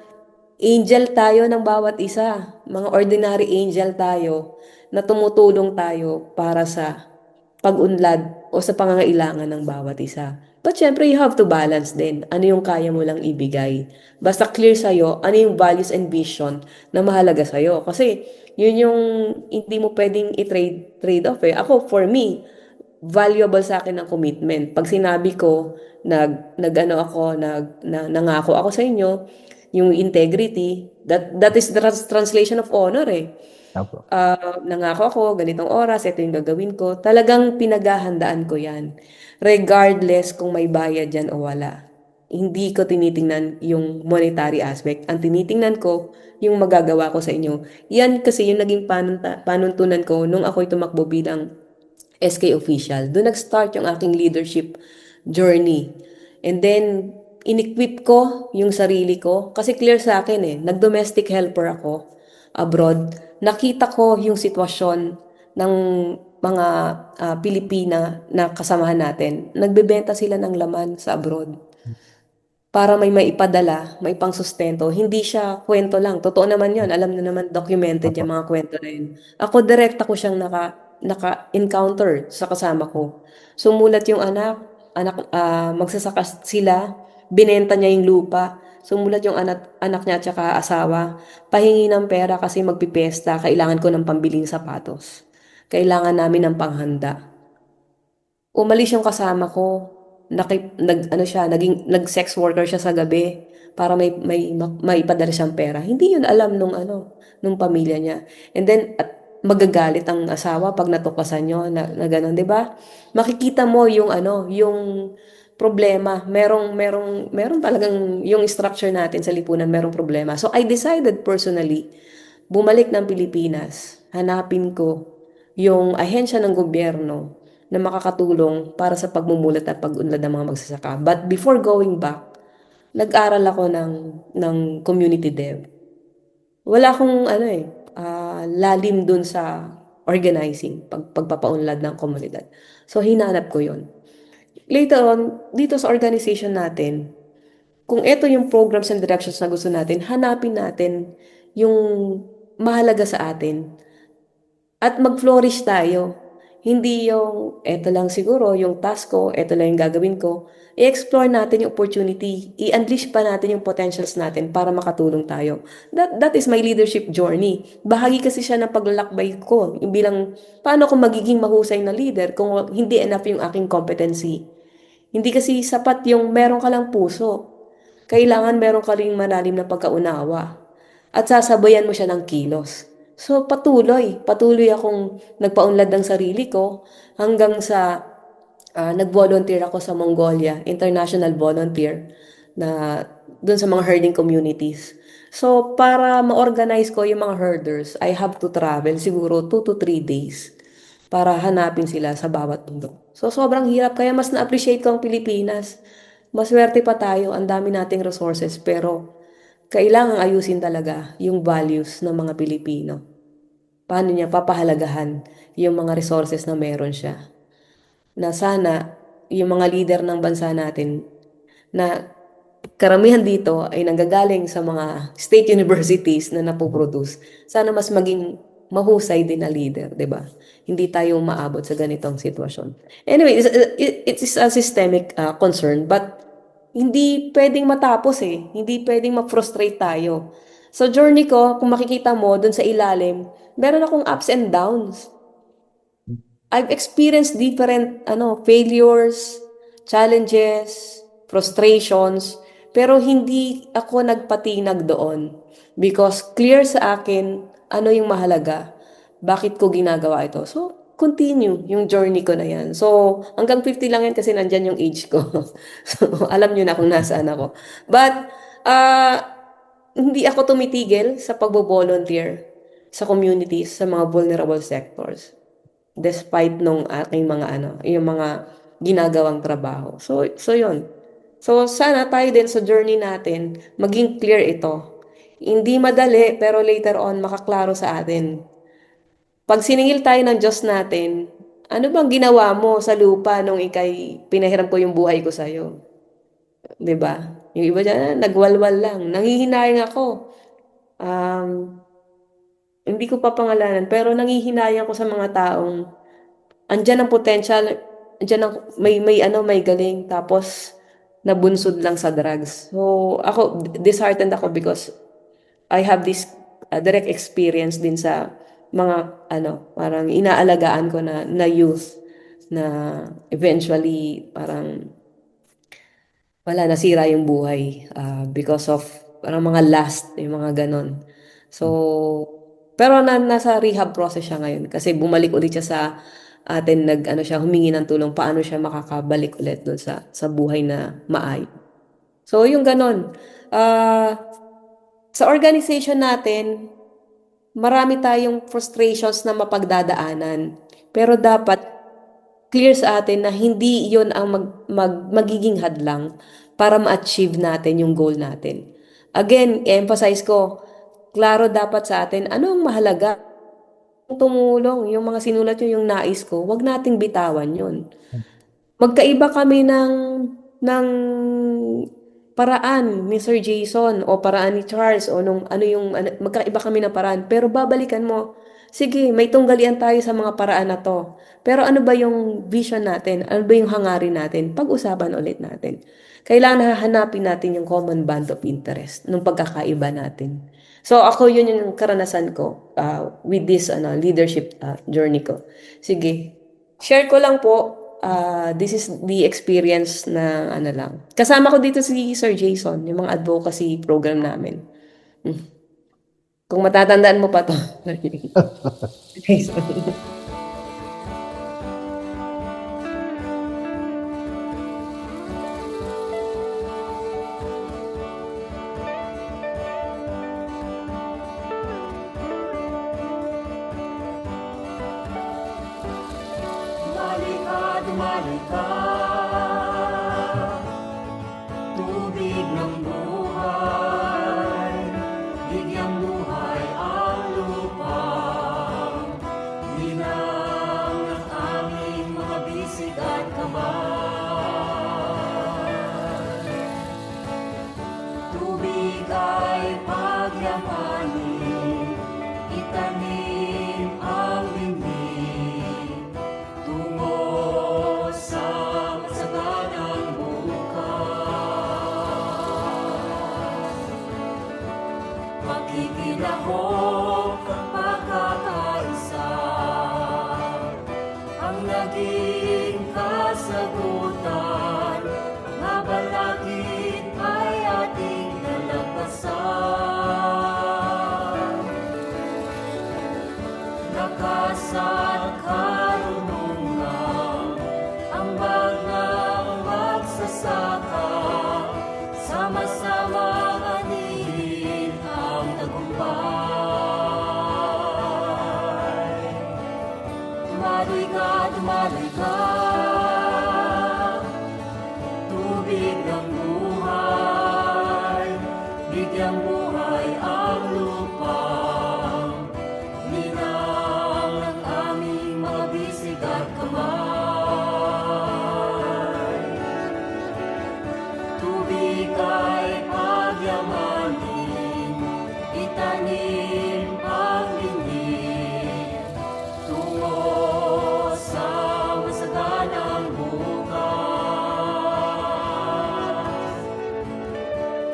angel tayo ng bawat isa. Mga ordinary angel tayo na tumutulong tayo para sa pag-unlad o sa pangangailangan ng bawat isa. But syempre, you have to balance din. Ano yung kaya mo lang ibigay. Basta clear sa'yo, ano yung values and vision na mahalaga sa'yo. Kasi, yun yung hindi mo pwedeng i-trade off eh. Ako, for me, valuable sa akin ang commitment. Pag sinabi ko, nangako ako sa inyo, yung integrity, that is the translation of honor eh.
Opo.
Nangako ako, ganitong oras, ito yung gagawin ko. Talagang pinaghahandaan ko yan. Regardless kung may bayad yan o wala. Hindi ko tinitingnan yung monetary aspect. Ang tinitingnan ko, yung magagawa ko sa inyo. Yan kasi yung naging panuntunan ko nung ako'y tumakbo bilang SK official. Doon nag-start yung aking leadership journey. And then, in-equip ko yung sarili ko. Kasi clear sa akin eh, nag-domestic helper ako abroad. Nakita ko yung sitwasyon ng mga Pilipina na kasamahan natin. Nagbebenta sila ng laman sa abroad. para may maipadala, may pangsustento. Hindi siya kwento lang. Totoo naman yun. Alam na naman, documented
Opo.
yung mga kwento na yun. Ako, direkta ko siyang naka-encounter sa kasama ko. Sumulat yung magsasaka sila, binenta niya yung lupa. Sumulat yung anak niya at saka asawa. Pahingi ng pera kasi magpipesta, kailangan ko ng pambiling sapatos. Kailangan namin ng panghanda. Umalis yung kasama ko. Ano siya, nag-sex worker siya sa gabi para maipadala siyang pera. Hindi yun alam nung pamilya niya. And then, at magagalit ang asawa pag natuklasan nyo na gano'n, di ba? Makikita mo yung problema. Merong talagang yung structure natin sa lipunan, merong problema. So, I decided personally, bumalik ng Pilipinas, hanapin ko yung ahensya ng gobyerno na makakatulong para sa pagmumulat at pag-unlad ng mga magsasaka. But before going back, nag-aral ako ng community dev. Wala akong lalim dun sa organizing, pagpapaunlad ng komunidad. So, hinanap ko yon. Later on, dito sa organization natin, kung ito yung programs and directions na gusto natin, hanapin natin yung mahalaga sa atin at mag-flourish tayo. Hindi yung, eto lang siguro, yung task ko, eto lang yung gagawin ko. I-explore natin yung opportunity, i-unleash pa natin yung potentials natin para makatulong tayo. That is my leadership journey. Bahagi kasi siya ng paglalakbay ko. Yung bilang, paano ko magiging mahusay na leader kung hindi enough yung aking competency. Hindi kasi sapat yung meron ka lang puso. Kailangan meron ka ring malalim na pagkaunawa. At sasabayan mo siya ng kilos. So patuloy akong nagpaunlad ng sarili ko hanggang sa nag-volunteer ako sa Mongolia, international volunteer na doon sa mga herding communities. So para ma-organize ko yung mga herders, I have to travel siguro 2 to 3 days para hanapin sila sa bawat bundok. So sobrang hirap kaya mas na-appreciate ko ang Pilipinas. Maswerte pa tayo, ang dami nating resources pero kailangang ayusin talaga yung values ng mga Pilipino. Paano niya papahalagahan yung mga resources na meron siya. Na sana yung mga leader ng bansa natin na karamihan dito ay nanggagaling sa mga state universities na napoproduce. Sana mas maging mahusay din na leader, di ba? Hindi tayo maabot sa ganitong sitwasyon. Anyway, it is a systemic concern, but hindi pwedeng matapos eh. Hindi pwedeng ma-frustrate tayo. Sa journey ko, kung makikita mo dun sa ilalim, meron akong ups and downs. I've experienced different failures, challenges, frustrations, pero hindi ako nagpatinag doon because clear sa akin ano yung mahalaga, bakit ko ginagawa ito. So, continue yung journey ko na yan. So, hanggang 50 lang yan kasi nandyan yung age ko. So, alam nyo na kung nasaan ako. But, hindi ako tumitigil sa pagbo-volunteer sa communities, sa mga vulnerable sectors despite nung aking mga yung mga ginagawang trabaho. So yun. So sana tayo din sa journey natin, maging clear ito. Hindi madali, pero later on makaklaro sa atin. Pag siningil tayo ng Diyos natin, ano bang ginawa mo sa lupa nung pinahiram ko yung buhay ko sa'yo? 'Di ba? Yung iba dyan, nagwalwal lang. Nanghihinayang ako. Um, Hindi ko pa pangalanan, pero nanghihinayang ko sa mga taong andyan ang potential, andyan ang may galing tapos nabunsod lang sa drugs. So ako disheartened ako because I have this direct experience din sa mga parang inaalagaan ko na youth na eventually parang wala nasira yung buhay because of parang mga lust, yung mga ganon. So, pero nasa rehab process siya ngayon kasi bumalik ulit siya sa atin siya humingi ng tulong paano siya makakabalik ulit doon sa buhay na maayos. So, yung ganon. Ah, sa organization natin, marami tayong frustrations na mapagdadaanan. Pero dapat clear sa atin na hindi yon ang magiging hadlang para ma-achieve natin yung goal natin. Again, emphasize ko, klaro dapat sa atin ano ang mahalaga. Tumulong, yung mga sinulat nyo, yung nais ko, wag nating bitawan yon. Magkaiba kami ng paraan ni Sir Jason o paraan ni Charles o nung magkaiba kami ng paraan, pero babalikan mo. Sige, may tunggalian tayo sa mga paraan na to. Pero ano ba yung vision natin? Ano ba yung hangarin natin? Pag-usapan ulit natin. Kailangan hahanapin natin yung common bond of interest nung pagkakaiba natin. So ako yun yung karanasan ko with this leadership journey ko. Sige, share ko lang po. This is the experience na ano lang. Kasama ko dito si Sir Jason, yung mga advocacy program namin. Hmm. Kung matatandaan mo pa to. Jason.
Dumali ka, tubig ng buhay, bigyang buhay ang lupa, linang ng aming mga bisig at kamay. Tubig ay pagyamanin, itanim ang bingnig, tungo sa masaganang bukas. Makikilahok ang pagkakaisa, ang naging kasagutan, mga balakid ay ating nalagpasan. Lakas at karunungan, ang bagang magsasaka, sama-sama anihin ang tagumpay. Dumaloy ka, tubig ng buhay, bigyang buhay ang lupa, linang ng aming mga bisig at kamay. Tubig ay pagyamanin, itanim ang bingnig, tungo sa masaganang bukas.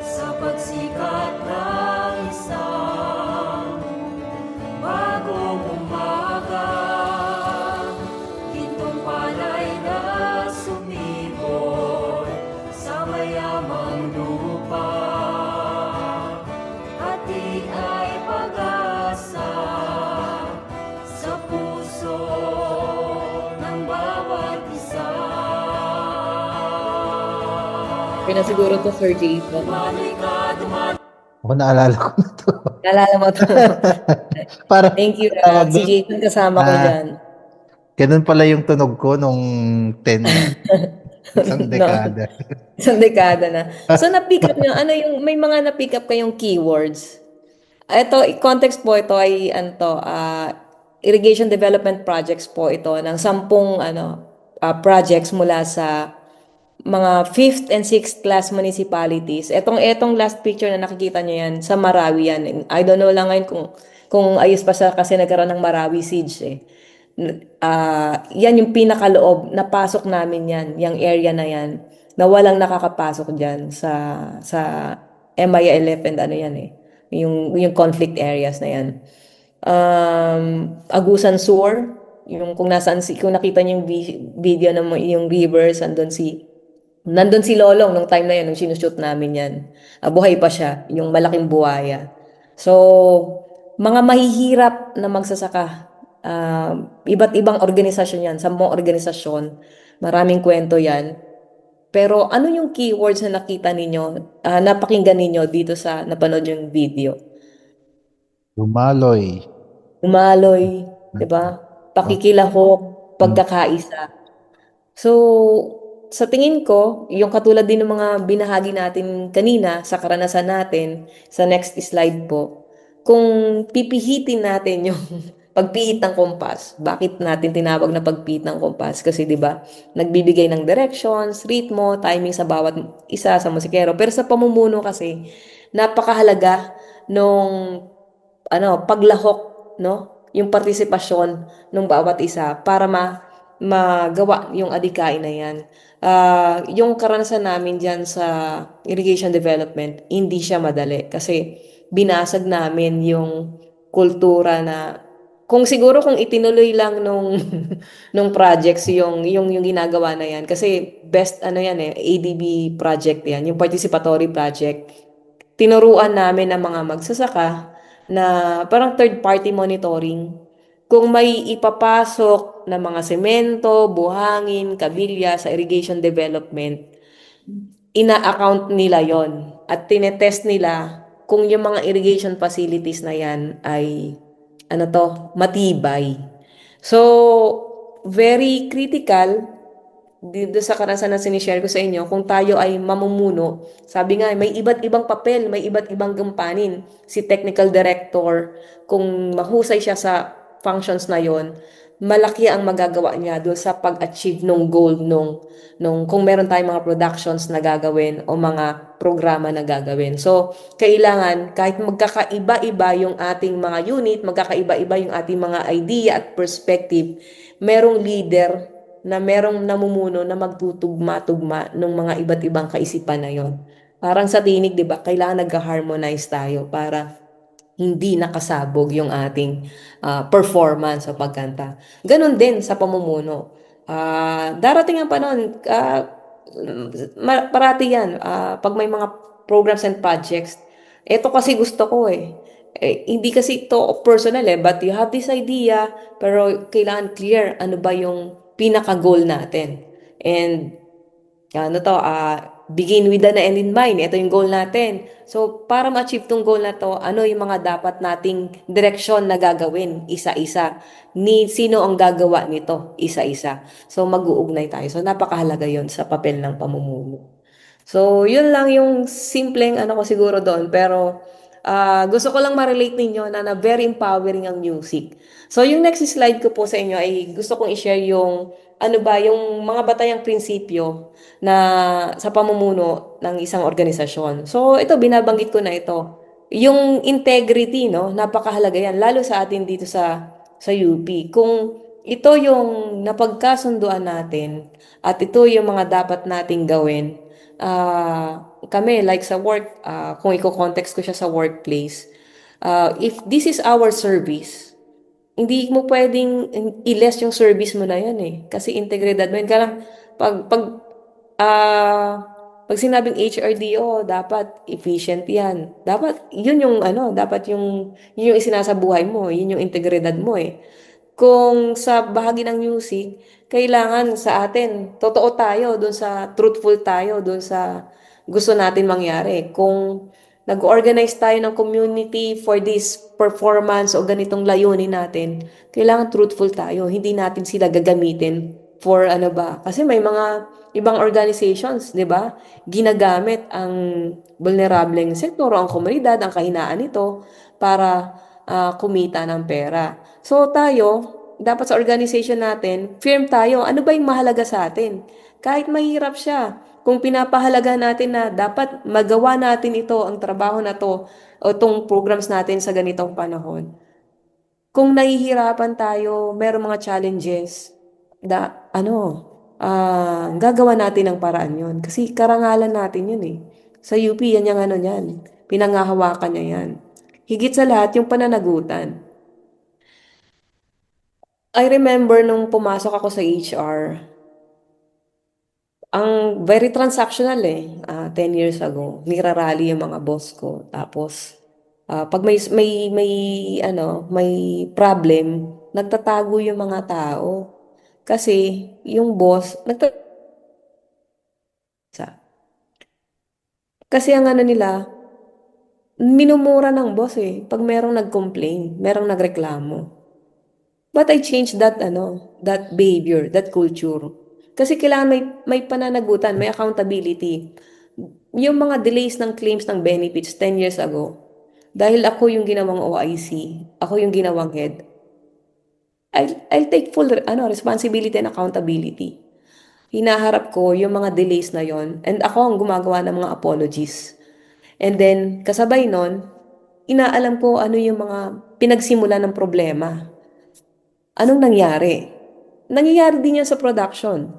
Sa pagsikat ng isang bagong umaga, gintong palay na sumibol sa mayamang lupa, hati ay pag-asa sa puso ng bawat isa.
Pinasiguro to Sir Jason.
Dumali ka, dumali.
Ako naalala ko na to.
Naalala mo to.
Para,
Thank you. Si Jason kasama ko dyan.
ganun pala yung tunog ko nung 10, isang dekada.
Isang dekada na. So, na-pick up nyo, may mga na-pick up kayong keywords. Ito, context po ito ay, irrigation development projects po ito ng 10, projects mula sa mga 5th and 6th class municipalities. Etong last picture na nakikita nyo yan, sa Marawi yan. I don't know lang ngayon kung ayos pa siya kasi nagkaroon ng Marawi siege eh. Yan yung pinakaloob, napasok namin yan, yung area na yan, na walang nakakapasok dyan sa MILF and ano yan eh, yung conflict areas na yan. Agusan Sur, yung kung nakita niyo yung video ng yung rivers, nandun si Lolong nung time na yan, nung sinushoot namin yan. Buhay pa siya, yung malaking buhaya. So, mga mahihirap na magsasaka, iba't ibang organisasyon yan, 10 organisasyon, maraming kwento yan. Pero ano yung keywords na nakita ninyo, napakinggan ninyo dito sa napanood yung video?
Lumaloy.
Umaloy, 'di ba? Pakikilahok, pagkakaisa. So, sa tingin ko, yung katulad din ng mga binahagi natin kanina sa karanasan natin, sa next slide po, kung pipihitin natin yung pagpihit ng kompas. Bakit natin tinawag na pagpihit ng kompas? Kasi 'di ba, nagbibigay ng directions, ritmo, timing sa bawat isa sa musikero. Pero sa pamumuno kasi, napakahalaga nung paglahok, no? Yung partisipasyon ng bawat isa para magawa yung adhikain na yan. Yung karanasan namin dyan sa irrigation development, hindi siya madali kasi binasag namin yung kultura na kung siguro kung itinuloy lang nung nung projects yung ginagawa na yan kasi best yan ADB project yan, yung participatory project. Tinuruan namin ang mga magsasaka na parang third party monitoring. Kung may ipapasok na mga semento, buhangin, kabilya sa irrigation development, ina-account nila yon at tinetest nila kung yung mga irrigation facilities na yan ay matibay. So, very critical dito sa karanasan na sinishare ko sa inyo, kung tayo ay mamumuno, sabi nga, may iba't ibang papel, may iba't ibang gampanin. Si technical director, kung mahusay siya sa functions na yon, malaki ang magagawa niya doon sa pag-achieve ng goal nung kung meron tayong mga productions na gagawin o mga programa na gagawin. So, kailangan kahit magkakaiba-iba yung ating mga unit, magkakaiba-iba yung ating mga idea at perspective, merong leader na merong namumuno na magtutugma-tugma ng mga iba't ibang kaisipan na yon. Parang sa tinig, di ba, kailangan nag-harmonize tayo para hindi nakasabog yung ating performance sa pagkanta. Ganon din sa pamumuno. Darating ang panahon, parati yan, pag may mga programs and projects, ito kasi gusto ko hindi kasi ito personal but you have this idea, pero kailangan clear ano ba yung pinaka-goal natin. And begin with an end in mind. Ito yung goal natin. So, para ma-achieve tong goal na to, ano yung mga dapat nating direksyon na gagawin isa-isa? Sino ang gagawa nito isa-isa? So, mag-uugnay tayo. So, napakahalaga yon sa papel ng pamumuno. So, yun lang yung simpleng ko siguro doon. Pero, gusto ko lang ma-relate ninyo na very empowering ang music. So, yung next slide ko po sa inyo ay gusto kong i-share yung yung mga batayang prinsipyo na sa pamumuno ng isang organisasyon. So, ito, binabanggit ko na ito. Yung integrity, no? Napakahalaga yan, lalo sa atin dito sa UP. Kung ito yung napagkasunduan natin at ito yung mga dapat nating gawin, kami, like sa work, kung i-context ko siya sa workplace, if this is our service, hindi mo pwedeng i-less yung service mo na yan kasi integridad mo yun. Kaya pag sinabing HRDO, dapat efficient yan. Dapat, yun yung yun yung isinasabuhay mo, yun yung integridad mo Kung sa bahagi ng music, kailangan sa atin, totoo tayo, dun sa truthful tayo, dun sa gusto natin mangyari. Kung nag-organize tayo ng community for this performance o ganitong layunin natin, kailangan truthful tayo. Hindi natin sila gagamitin for kasi may mga ibang organizations, di ba? Ginagamit ang vulnerableng sektor o ang komunidad, ang kahinaan nito para kumita ng pera. So tayo, dapat sa organization natin, firm tayo. Ano ba yung mahalaga sa atin? Kahit mahirap siya, kung pinapahalaga natin na dapat magawa natin ito, ang trabaho na to, o itong programs natin sa ganitong panahon. Kung nahihirapan tayo, merong mga challenges, gagawa natin ang paraan yun. Kasi karangalan natin yun Sa UP, yan yung yan. Pinangahawakan niya yan. Higit sa lahat, yung pananagutan. I remember nung pumasok ako sa HR, ang very transactional 10 years ago. Nirarally yung mga boss ko. Tapos, pag may problem, nagtatago yung mga tao. Kasi, yung boss, kasi ang nila, minumura ng boss pag merong nag-complain, merong nagreklamo. But I changed that behavior, that culture. Kasi kailangan may pananagutan, may accountability. Yung mga delays ng claims ng benefits 10 years ago, dahil ako yung ginawang OIC, ako yung ginawang head, I'll take full responsibility and accountability. Hinaharap ko yung mga delays na yon and ako ang gumagawa ng mga apologies. And then, kasabay nun, inaalam ko ano yung mga pinagsimula ng problema. Anong nangyari? Nangyayari din yan sa production.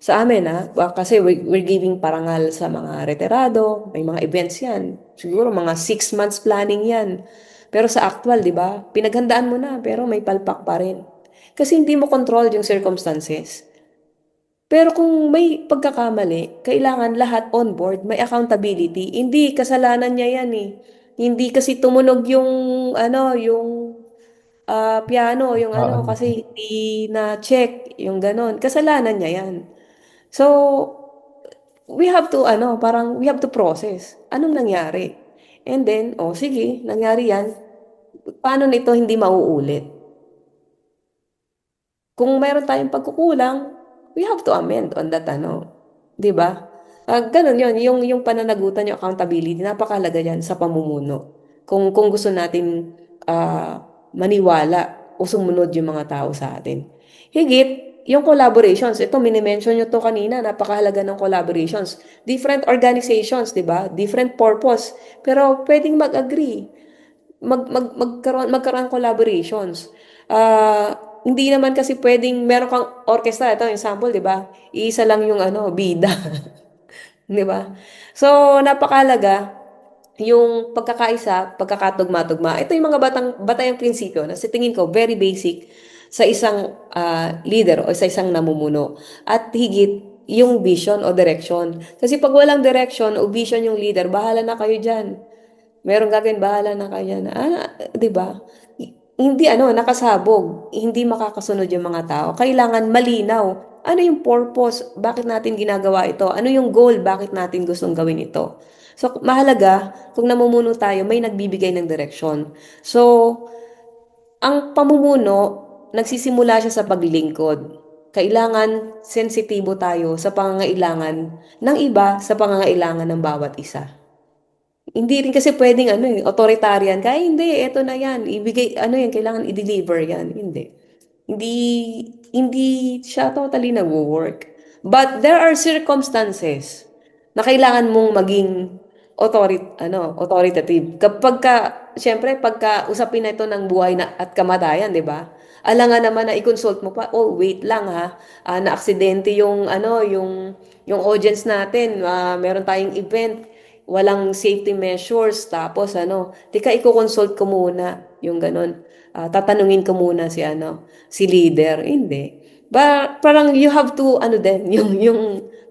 Sa amin, kasi we're giving parangal sa mga retirado, may mga events yan. Siguro mga 6 months planning yan. Pero sa actual, di ba? Pinaghandaan mo na, pero may palpak pa rin. Kasi hindi mo control yung circumstances. Pero kung may pagkakamali, kailangan lahat on board, may accountability. Hindi kasalanan niya yan eh. Hindi kasi tumunog yung yung piano, yung
Oo.
kasi hindi na check, yung ganon. Kasalanan niya yan. So, we have to parang we have to process. Anong nangyari? And then, sige, nangyari yan. Paano nito hindi mauulit? Kung mayroon tayong pagkukulang, we have to amend on that 'di ba? Ganun 'yon, yung pananagutan, yung accountability, napakahalaga yan sa pamumuno. Kung gusto natin maniwala o sumunod yung mga tao sa atin. Higit, yung collaborations, ito mini-mention nyo to kanina, napakahalaga ng collaborations. Different organizations, 'di ba? Different purpose, pero pwedeng mag-agree magkaroon collaborations. Hindi naman kasi pwedeng meron kang orchestra, ito example, 'di ba? Iisa lang yung bida, 'di ba? So, napakalaga yung pagkakaisa, pagkakatugma-tugma. Ito yung mga batayang prinsipyo na sa tingin ko very basic sa isang leader o sa isang namumuno. At higit yung vision o direction. Kasi pag walang direction o vision yung leader, bahala na kayo diyan. Meron gagawin, bahala na kayo na. 'Di ba? Hindi nakasabog, hindi makakasunod yung mga tao. Kailangan malinaw. Ano yung purpose? Bakit natin ginagawa ito? Ano yung goal? Bakit natin gustong gawin ito? So, mahalaga, kung namumuno tayo, may nagbibigay ng direksyon. So, ang pamumuno, nagsisimula siya sa paglilingkod. Kailangan sensitibo tayo sa pangangailangan ng iba, sa pangangailangan ng bawat isa. Hindi rin kasi pwedeng authoritarian ka. Ay, hindi, eto na yan. Ibigay, yan, kailangan i-deliver yan. Hindi. Hindi, hindi siya totally nag-work. But there are circumstances na kailangan mong maging authoritative. Siyempre, pagka usapin na ito ng buhay na, at kamatayan, di ba? Alangan naman na i-consult mo pa, wait lang ha, na-aksidente yung audience natin, meron tayong event, walang safety measures, tapos tika i-consult ko muna, yung ganun. Tatanungin ko muna si leader. Hindi. Parang you have to, din,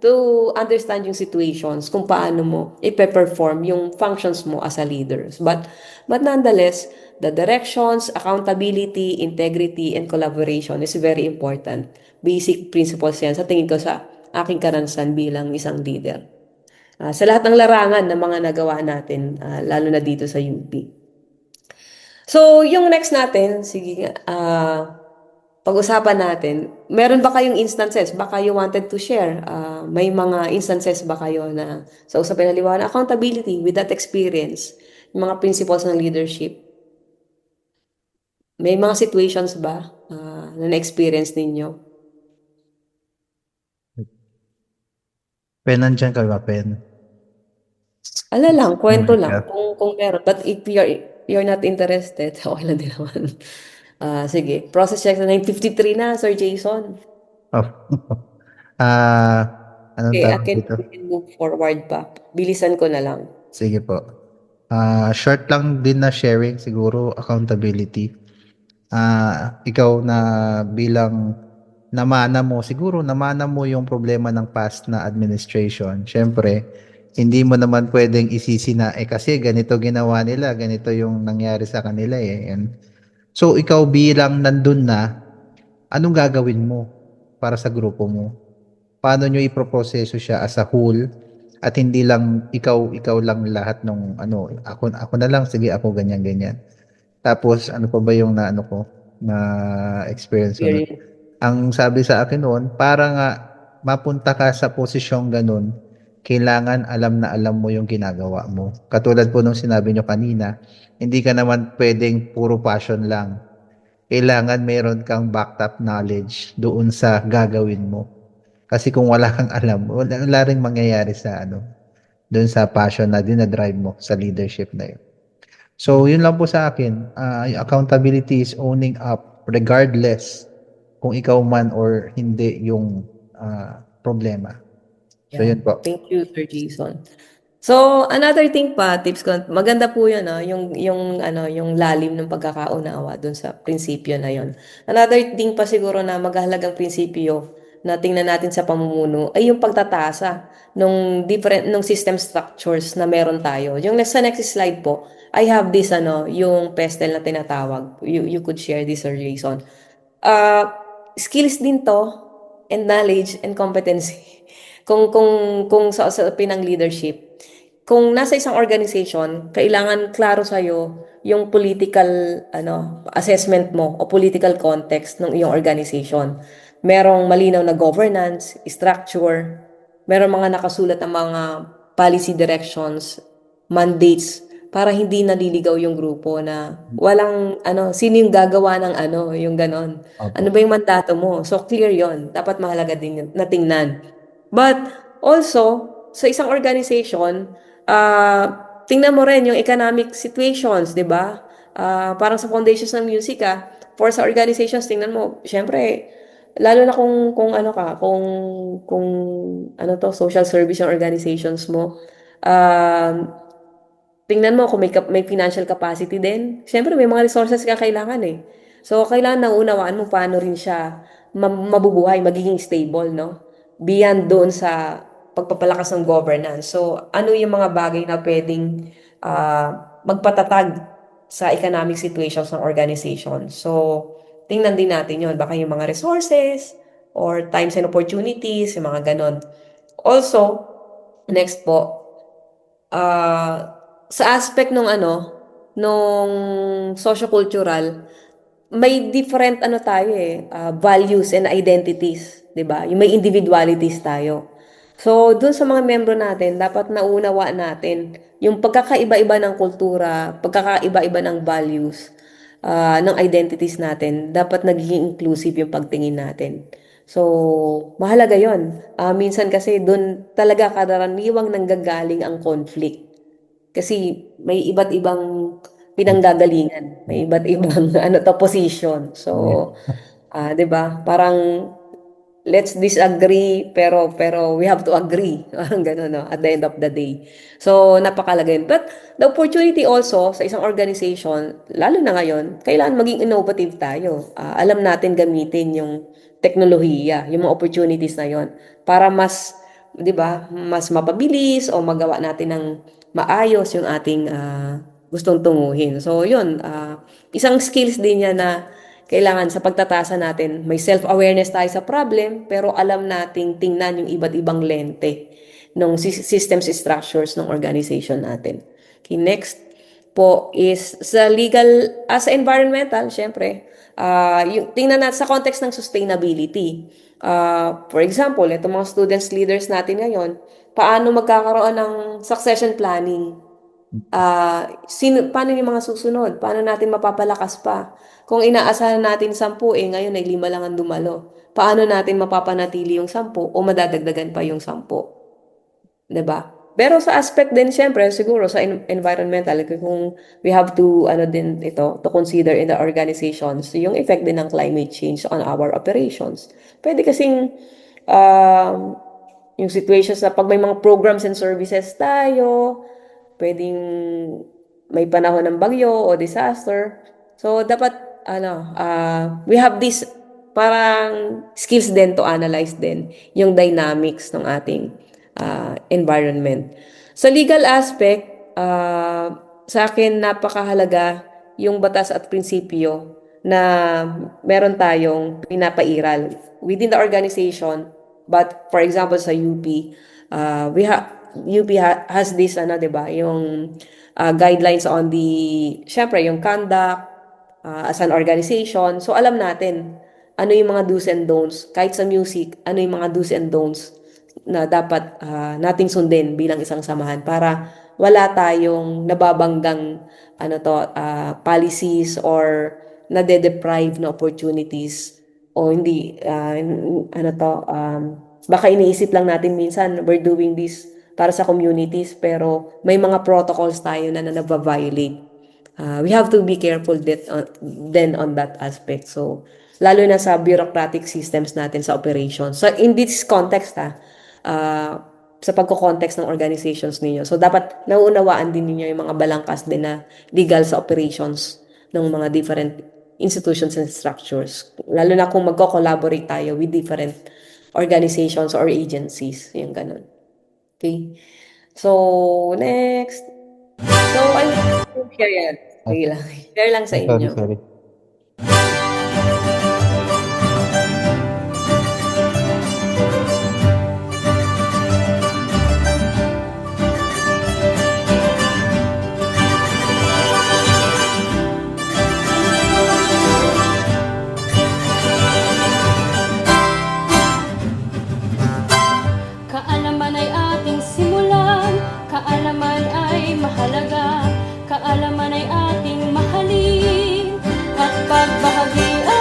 to understand yung situations, kung paano mo ipe-perform yung functions mo as a leader. But nonetheless, the directions, accountability, integrity, and collaboration is very important. Basic principles yan sa tingin ko sa aking karanasan bilang isang leader. Sa lahat ng larangan ng mga nagawa natin, lalo na dito sa UP. So, yung next natin, sige nga, pag-usapan natin, meron ba kayong instances? Baka you wanted to share. May mga instances ba kayo na sa usapin na liwanag, accountability with that experience, yung mga principles ng leadership? May mga situations ba na na-experience ninyo?
Pen, nandyan ka ba, Pen?
Lang, kwento lang.
Recap.
Kung meron. But if you're not interested, okay lang din naman. Sige. Process check na 9:53 na, Sir Jason.
Oh. Anong
Okay,
tawag dito?
we can move forward pa. Bilisan ko na lang.
Sige po. Short lang din na sharing siguro, accountability. Ikaw na bilang siguro namana mo yung problema ng past na administration. Siyempre, hindi mo naman pwedeng isisi na, kasi ganito ginawa nila, ganito yung nangyari sa kanila eh. And, so, ikaw bilang nandun na, anong gagawin mo para sa grupo mo? Paano nyo iproproseso siya as a whole? At hindi lang ikaw lang lahat ng ako na lang, sige ako ganyan. Tapos ano pa ba yung na experience ko nun?
Experience.
Ang sabi sa akin noon, para nga mapunta ka sa posisyong ganun, kailangan alam na alam mo yung ginagawa mo. Katulad po nung sinabi nyo kanina, hindi ka naman pwedeng puro passion lang. kailangan meron kang backed up knowledge doon sa gagawin mo. Kasi kung wala kang alam, wala ring mangyayari sa doon sa passion na dinadrive mo sa leadership na yun. So, yun lang po sa akin. Yung accountability is owning up regardless kung ikaw man or hindi yung problema. So,
Yeah.
yun po.
Thank you, Sir Jason. So, another thing pa, tips ko, maganda po 'yun, yung lalim ng pagkakaunawa doon sa prinsipyo na 'yon. Another thing pa siguro na maghahalagang prinsipyo na tingnan natin sa pamumuno ay yung pagtatasa nung system structures na meron tayo. Yung sa next slide po, I have this yung pestel na tinatawag. You could share this, Sir Jason. uh, Skills din to and knowledge and competency. Kung sa pinang leadership, kung nasa isang organization, kailangan klaro sa'yo yung political assessment mo o political context ng iyong organization. Merong malinaw na governance, structure, merong mga nakasulat na mga policy directions, mandates, para hindi naliligaw yung grupo na walang sino yung gagawa ng yung ganon. Ano
Opo.
ba yung mandato mo? So clear yon. Dapat mahalaga din yun na tingnan. But also, sa isang organization, tingnan mo rin yung economic situations, di ba? Parang sa foundations ng music, for sa organizations, tingnan mo, syempre, lalo na kung ano ka, kung ano to, social service yung organizations mo, tingnan mo kung may financial capacity din. Siyempre, may mga resources ka kailangan eh. So, kailangan naunawaan mo paano rin siya mabubuhay, magiging stable, no? Beyond doon sa pagpapalakas ng governance. So, ano yung mga bagay na pwedeng magpatatag sa economic situations ng organization. So, tingnan din natin yon. Baka yung mga resources or times and opportunities, yung mga ganon. Also, next po, sa aspect nung sociocultural, may different tayo values and identities, 'di ba? Yung may individualities tayo. So, dun sa mga membro natin, dapat naunawa natin yung pagkakaiba-iba ng kultura, pagkakaiba-iba ng values, ng identities natin. Dapat nagiging inclusive yung pagtingin natin. So, mahalaga yon. Minsan kasi dun talaga karaniwang nanggagaling ang conflict. Kasi may iba't ibang pinanggagalingan, may iba't ibang position. So,
Yeah.
'di ba? Parang let's disagree pero we have to agree. Parang gano'n, no, at the end of the day. So, napakalaga yun. But the opportunity also sa isang organization, lalo na ngayon, kailangan maging innovative tayo. Alam natin gamitin yung teknolohiya, yung mga opportunities na yon para mas, 'di ba, mas mapabilis o magawa natin ng maayos yung ating gustong tunguhin. So, yun, isang skills din yan na kailangan sa pagtatasa natin, may self-awareness tayo sa problem, pero alam nating tingnan yung iba't ibang lente ng systems structures ng organization natin. Okay, next po is sa legal, sa environmental, syempre, yung tingnan natin sa context ng sustainability. For example, itong mga students leaders natin ngayon, paano magkakaroon ng succession planning? Paano yung mga susunod? Paano natin mapapalakas pa? Kung inaasahan natin 10, ngayon ay 5 lang ang dumalo. Paano natin mapapanatili yung 10 o madadagdagan pa yung 10? 'Di ba? Pero sa aspect din, siyempre, siguro sa environmental, kung we have to, din ito, to consider in the organizations, yung effect din ng climate change on our operations. Pwede kasing, yung situations na pag may mga programs and services tayo, pwedeng may panahon ng bagyo o disaster. So, dapat, we have this parang skills din to analyze din yung dynamics ng ating environment. Sa legal aspect, sa akin napakahalaga yung batas at prinsipyo na meron tayong pinapairal within the organization. But for example sa UP, has this 'di ba, yung guidelines on syempre yung conduct as an organization. So alam natin ano yung mga do's and don'ts. Kahit sa music, ano yung mga do's and don'ts na dapat nating sundin bilang isang samahan para wala tayong nababanggang policies or nade-deprive na opportunities o hindi, baka iniisip lang natin minsan we're doing this para sa communities pero may mga protocols tayo na naba-violate. We have to be careful then on that aspect. So, lalo na sa bureaucratic systems natin sa operations. So, in this context, sa pagko-context ng organizations ninyo. So, dapat nauunawaan din ninyo yung mga balangkas din na legal sa operations ng mga different institutions and structures. Lalo na kung magko-collaborate tayo with different organizations or agencies. Yung ganun. Okay? So, next. So, I'm share yan. Sige lang. Share lang sa
Sorry,
inyo.
sorry.
Kaalaman ay ating simulan, kaalaman ay mahalaga, kaalaman ay ating mahalin, at pagbahagian.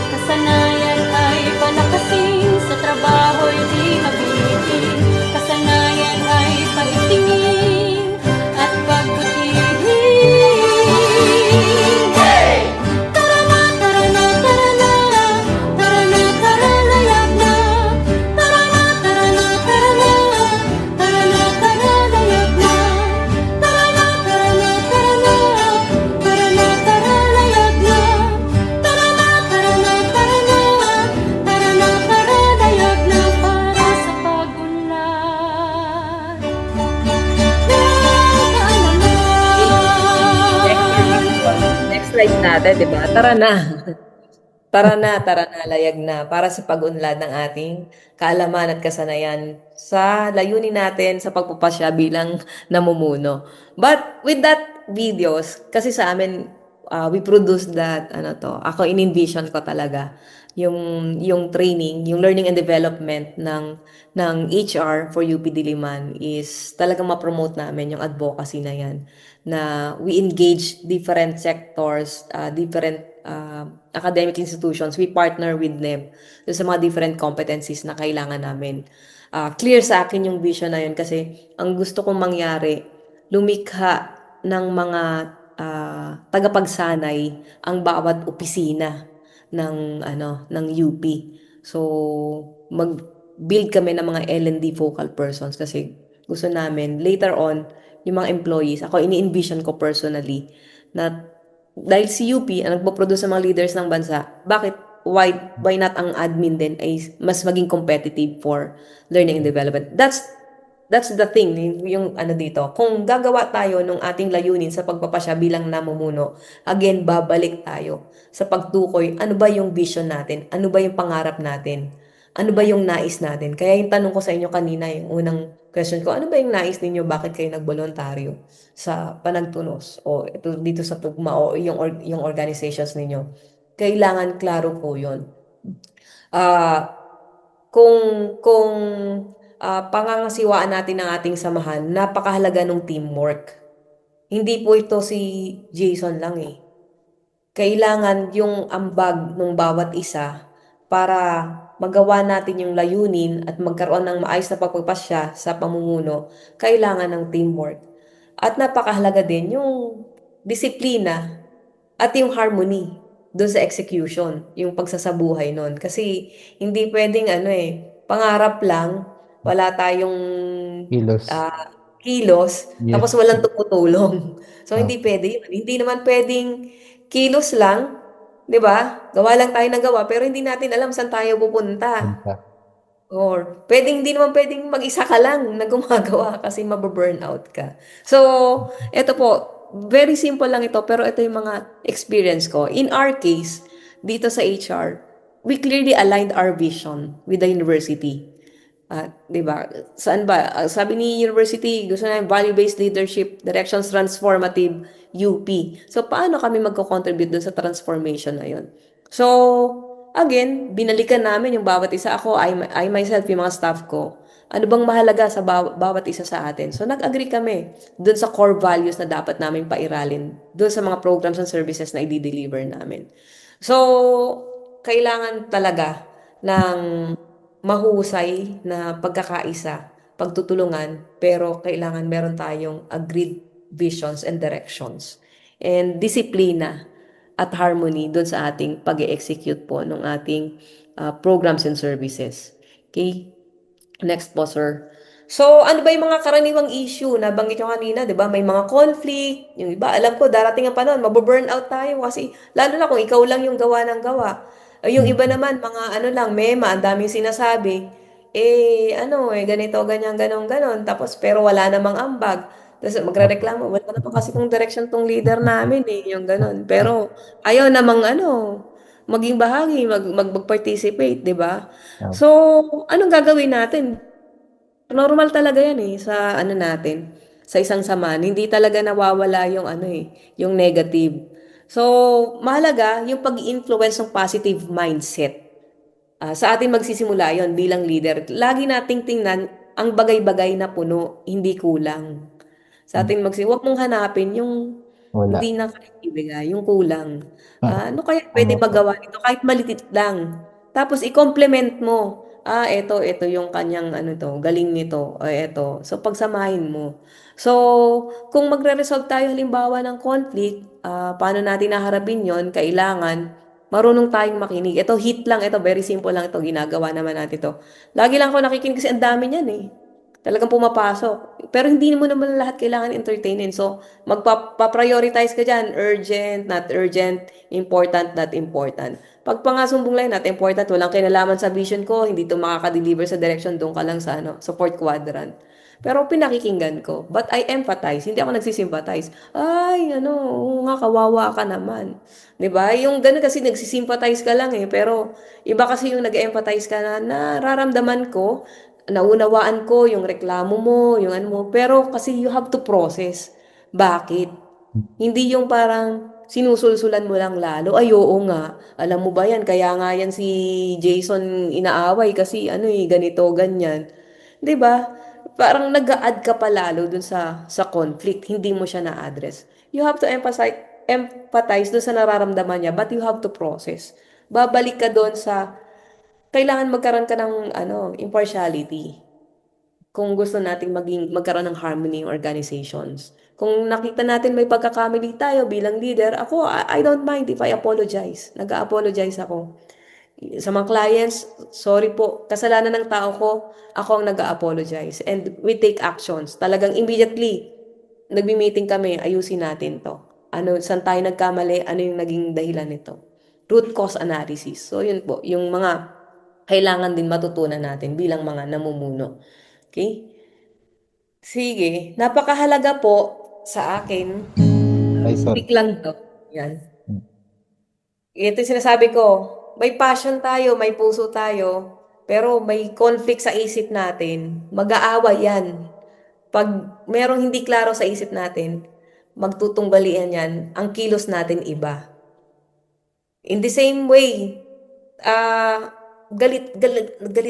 Kasanayan ay palakasin, sa trabaho'y di mabitin, kasanayan ay paitingin, at pagbutihin. Tara na, tara na, tara na, tara na, tara na, yak na. Tara na, tara na, tara na, tara na, tara na, yak na. Tara na, tara na, tara na, tara na, tara na, yak na. Tara na, tara na, tara na, tara na, tara na, yak na, para sa pag-unlad.
Next slide natin, di ba? Tara na. Tara na, layag na para sa pag-unlad ng ating kaalaman at kasanayan sa layunin natin sa pagpapasya bilang namumuno. But with that videos, kasi sa amin, we produce that, ako in-envision ko talaga yung training, yung learning and development ng HR for UP Diliman is talagang ma-promote namin yung advocacy na yan, na we engage different sectors, different academic institutions, we partner with them sa mga different competencies na kailangan namin. Clear sa akin yung vision na yun kasi ang gusto kong mangyari, lumikha ng mga tagapagsanay ang bawat opisina ng UP. So, mag-build kami ng mga L&D focal persons kasi gusto namin later on yung mga employees, ako ini-envision ko personally na dahil si UP ang nagpo-produce ng mga leaders ng bansa, why not ang admin din ay mas maging competitive for learning and development? That's the thing, yung dito. Kung gagawa tayo ng ating layunin sa pagpapasya bilang namumuno, again, babalik tayo sa pagtukoy, ano ba yung vision natin? Ano ba yung pangarap natin? Ano ba yung nais natin? Kaya yung tanong ko sa inyo kanina, yung unang question ko, ano ba yung nais ninyo? Bakit kayo nagbolontaryo sa panagtunos? O ito dito sa tugma o yung organizations ninyo? Kailangan klaro po yun. Kung pangangasiwaan natin ng ating samahan, napakahalaga ng teamwork. Hindi po ito si Jason lang eh. Kailangan yung ambag ng bawat isa para magawa natin yung layunin at magkaroon ng maayos na pagpapasya sa pamumuno, kailangan ng teamwork. At napakahalaga din yung disiplina at yung harmony doon sa execution, yung pagsasabuhay nun. Kasi hindi pwedeng pangarap lang, wala tayong
Kilos.
kilos,
Yes.
tapos walang tumutulong. So,
Ah.
hindi pwede yun. Hindi naman pwedeng kilos lang, di ba? Gawa lang tayo ng gawa, pero hindi natin alam saan tayo pupunta.
Punta.
Or, hindi naman pwedeng mag-isa ka lang na gumagawa kasi mababurnout ka. So, ito po, very simple lang ito, pero ito yung mga experience ko. In our case, dito sa HR, we clearly aligned our vision with the university. Di ba? Saan ba? Sabi ni university, gusto na value-based leadership, directions transformative, UP. So, paano kami magko-contribute dun sa transformation na yun? So, again, binalikan namin yung bawat isa. Ako, I myself, yung mga staff ko, Ano bang mahalaga sa bawat isa sa atin? So nag-agree kami dun sa core values na dapat namin pairalin dun sa mga programs and services na i-deliver namin. So, kailangan talaga ng mahusay na pagkakaisa, pagtutulungan, pero kailangan meron tayong agreed visions and directions. And disiplina at harmony dun sa ating pag-execute po ng ating programs and services. Okay? Next po, sir. So, ano ba yung mga karaniwang issue na banggit nyo kanina, di ba? May mga conflict, yung iba, alam ko, darating ang panahon, mababurnout tayo kasi, lalo na kung ikaw lang yung gawa ng gawa. Yung iba naman, mga ano lang, mema, ang daming sinasabi, ganito, ganyan, ganon, ganon. Tapos, pero wala namang ambag. Tapos, magre-reklamo, wala naman kasi kung direction tong leader namin yung ganon. Pero, ayaw namang maging bahagi, mag-participate, di ba? So, anong gagawin natin? Normal talaga yan sa natin, sa isang samahan. Hindi talaga nawawala yung yung negative. So, mahalaga yung pag-influence ng positive mindset. Sa atin magsisimula yon bilang leader. Lagi nating tingnan ang bagay-bagay na puno, hindi kulang. Sa atin huwag mong hanapin yung
Wala.
hindi na kaya ibigay, yung kulang. Ano kaya
Tama
pwede
po.
magawa nito kahit maliit lang. Tapos i-complement mo. Ito yung kanyang galing nito. Ito. So pagsamahin mo. So, kung magre-resolve tayo halimbawa ng conflict, paano natin naharapin yon? Kailangan marunong tayong makinig. Ito hit lang, ito very simple lang ito, ginagawa naman natin ito. Lagi lang ako nakikinig kasi ang dami niyan Talagang pumapasok. Pero hindi mo naman lahat kailangan entertainin. So, magpa-prioritize ka dyan. Urgent, not urgent. Important, not important. Pag pangasumbong line, not important. Walang kinalaman sa vision ko. Hindi ito makaka-deliver sa direction. Doon ka lang sa fourth quadrant. Pero pinakikinggan ko. But I empathize. Hindi ako nagsisympathize. Oo nga, kawawa ka naman. 'Di ba? Yung ganun kasi nagsisympathize ka lang Pero iba kasi yung nag-empathize ka na nararamdaman ko, naunawaan ko yung reklamo mo, yung ano mo. Pero kasi you have to process. Bakit? Hindi yung parang sinusulsulan mo lang lalo. Oo nga. Alam mo ba yan? Kaya nga yan si Jason inaaway kasi ganito, ganyan. 'Di ba? Parang nag-a-add ka pa lalo dun sa conflict. Hindi mo siya na-address. You have to empathize dun sa nararamdaman niya, but you have to process. Babalik ka dun sa kailangan magkaroon ka ng impartiality. Kung gusto nating magkaroon ng harmony yung organizations. Kung nakita natin may pagkakamali tayo bilang leader, I don't mind if I apologize. Nag-a-apologize ako. Sa mga clients, sorry po, kasalanan ng tao ko, ako ang nag-a-apologize. And we take actions. Talagang immediately, nagbi-meeting kami, ayusin natin to. Saan tayo nagkamali, ano yung naging dahilan nito. Root cause analysis. So yun po, yung mga kailangan din matutunan natin bilang mga namumuno. Okay? Sige, napakahalaga po sa akin.
Ay, sorry.
Quick lang to. Yan. Ito yung sinasabi ko, may passion tayo, may puso tayo, pero may conflict sa isip natin, mag-aaway yan. Pag merong hindi klaro sa isip natin, magtutunggalian yan, ang kilos natin iba. In the same way, galit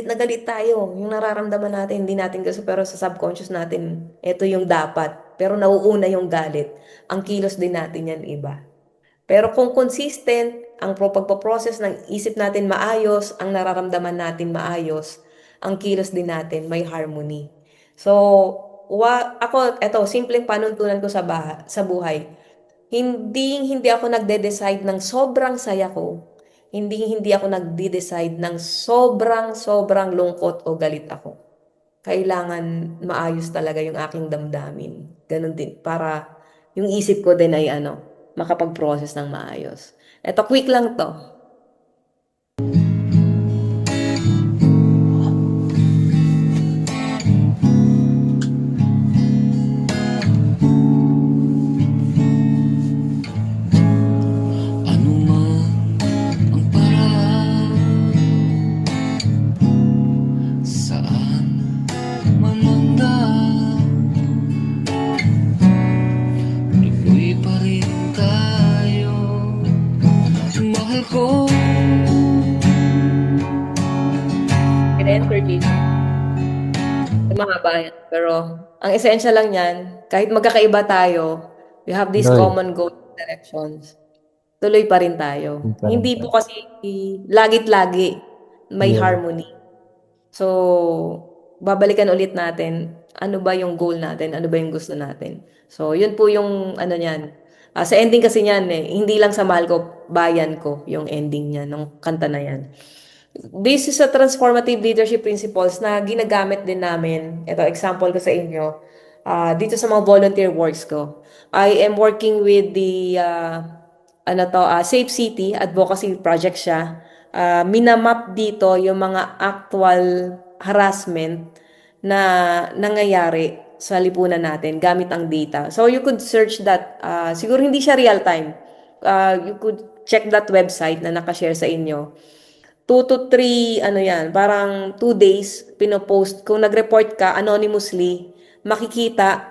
na galit tayo. Yung nararamdaman natin, hindi natin gusto, pero sa subconscious natin, ito yung dapat. Pero nauuna yung galit. Ang kilos din natin yan iba. Pero kung consistent, ang pagpaprocess ng isip natin maayos, ang nararamdaman natin maayos, ang kilos din natin may harmony. So, eto, simpleng panuntunan ko sa buhay. Hindi ako nagde-decide ng sobrang saya ko. Hindi ako nagde-decide ng sobrang lungkot o galit ako. Kailangan maayos talaga yung aking damdamin. Ganun din, para yung isip ko din ay makapag-process ng maayos. Eto, quick lang to.
Ano man ang paraan, saan man hanggang, tuloy pa rin tayo. Mahal ko,
Can I enter, Jason? mahaba yan. Pero ang esensya lang yan, kahit magkakaiba tayo, we have these
Tuloy.
common goal directions. Tuloy pa rin tayo.
Tuloy pa rin
Hindi
tayo.
po kasi lagit-lagi may
Yeah.
harmony. So, babalikan ulit natin, ano ba yung goal natin? Ano ba yung gusto natin? So, yun po yung ano niyan. Sa ending kasi niyan hindi lang sa Mahal Ko, Bayan Ko yung ending niya, ng kanta na yan. This is a transformative leadership principles na ginagamit din namin. Ito, example ko sa inyo. Dito sa mga volunteer works ko. I am working with the Safe City Advocacy Project siya. Minamap dito yung mga actual harassment na nangyayari sa lipunan natin gamit ang data. So you could search that. Siguro hindi siya real time. You could check that website na nakashare sa inyo. 2 to 3, ano yan, parang 2 days, pinopost. Kung nag-report ka anonymously, makikita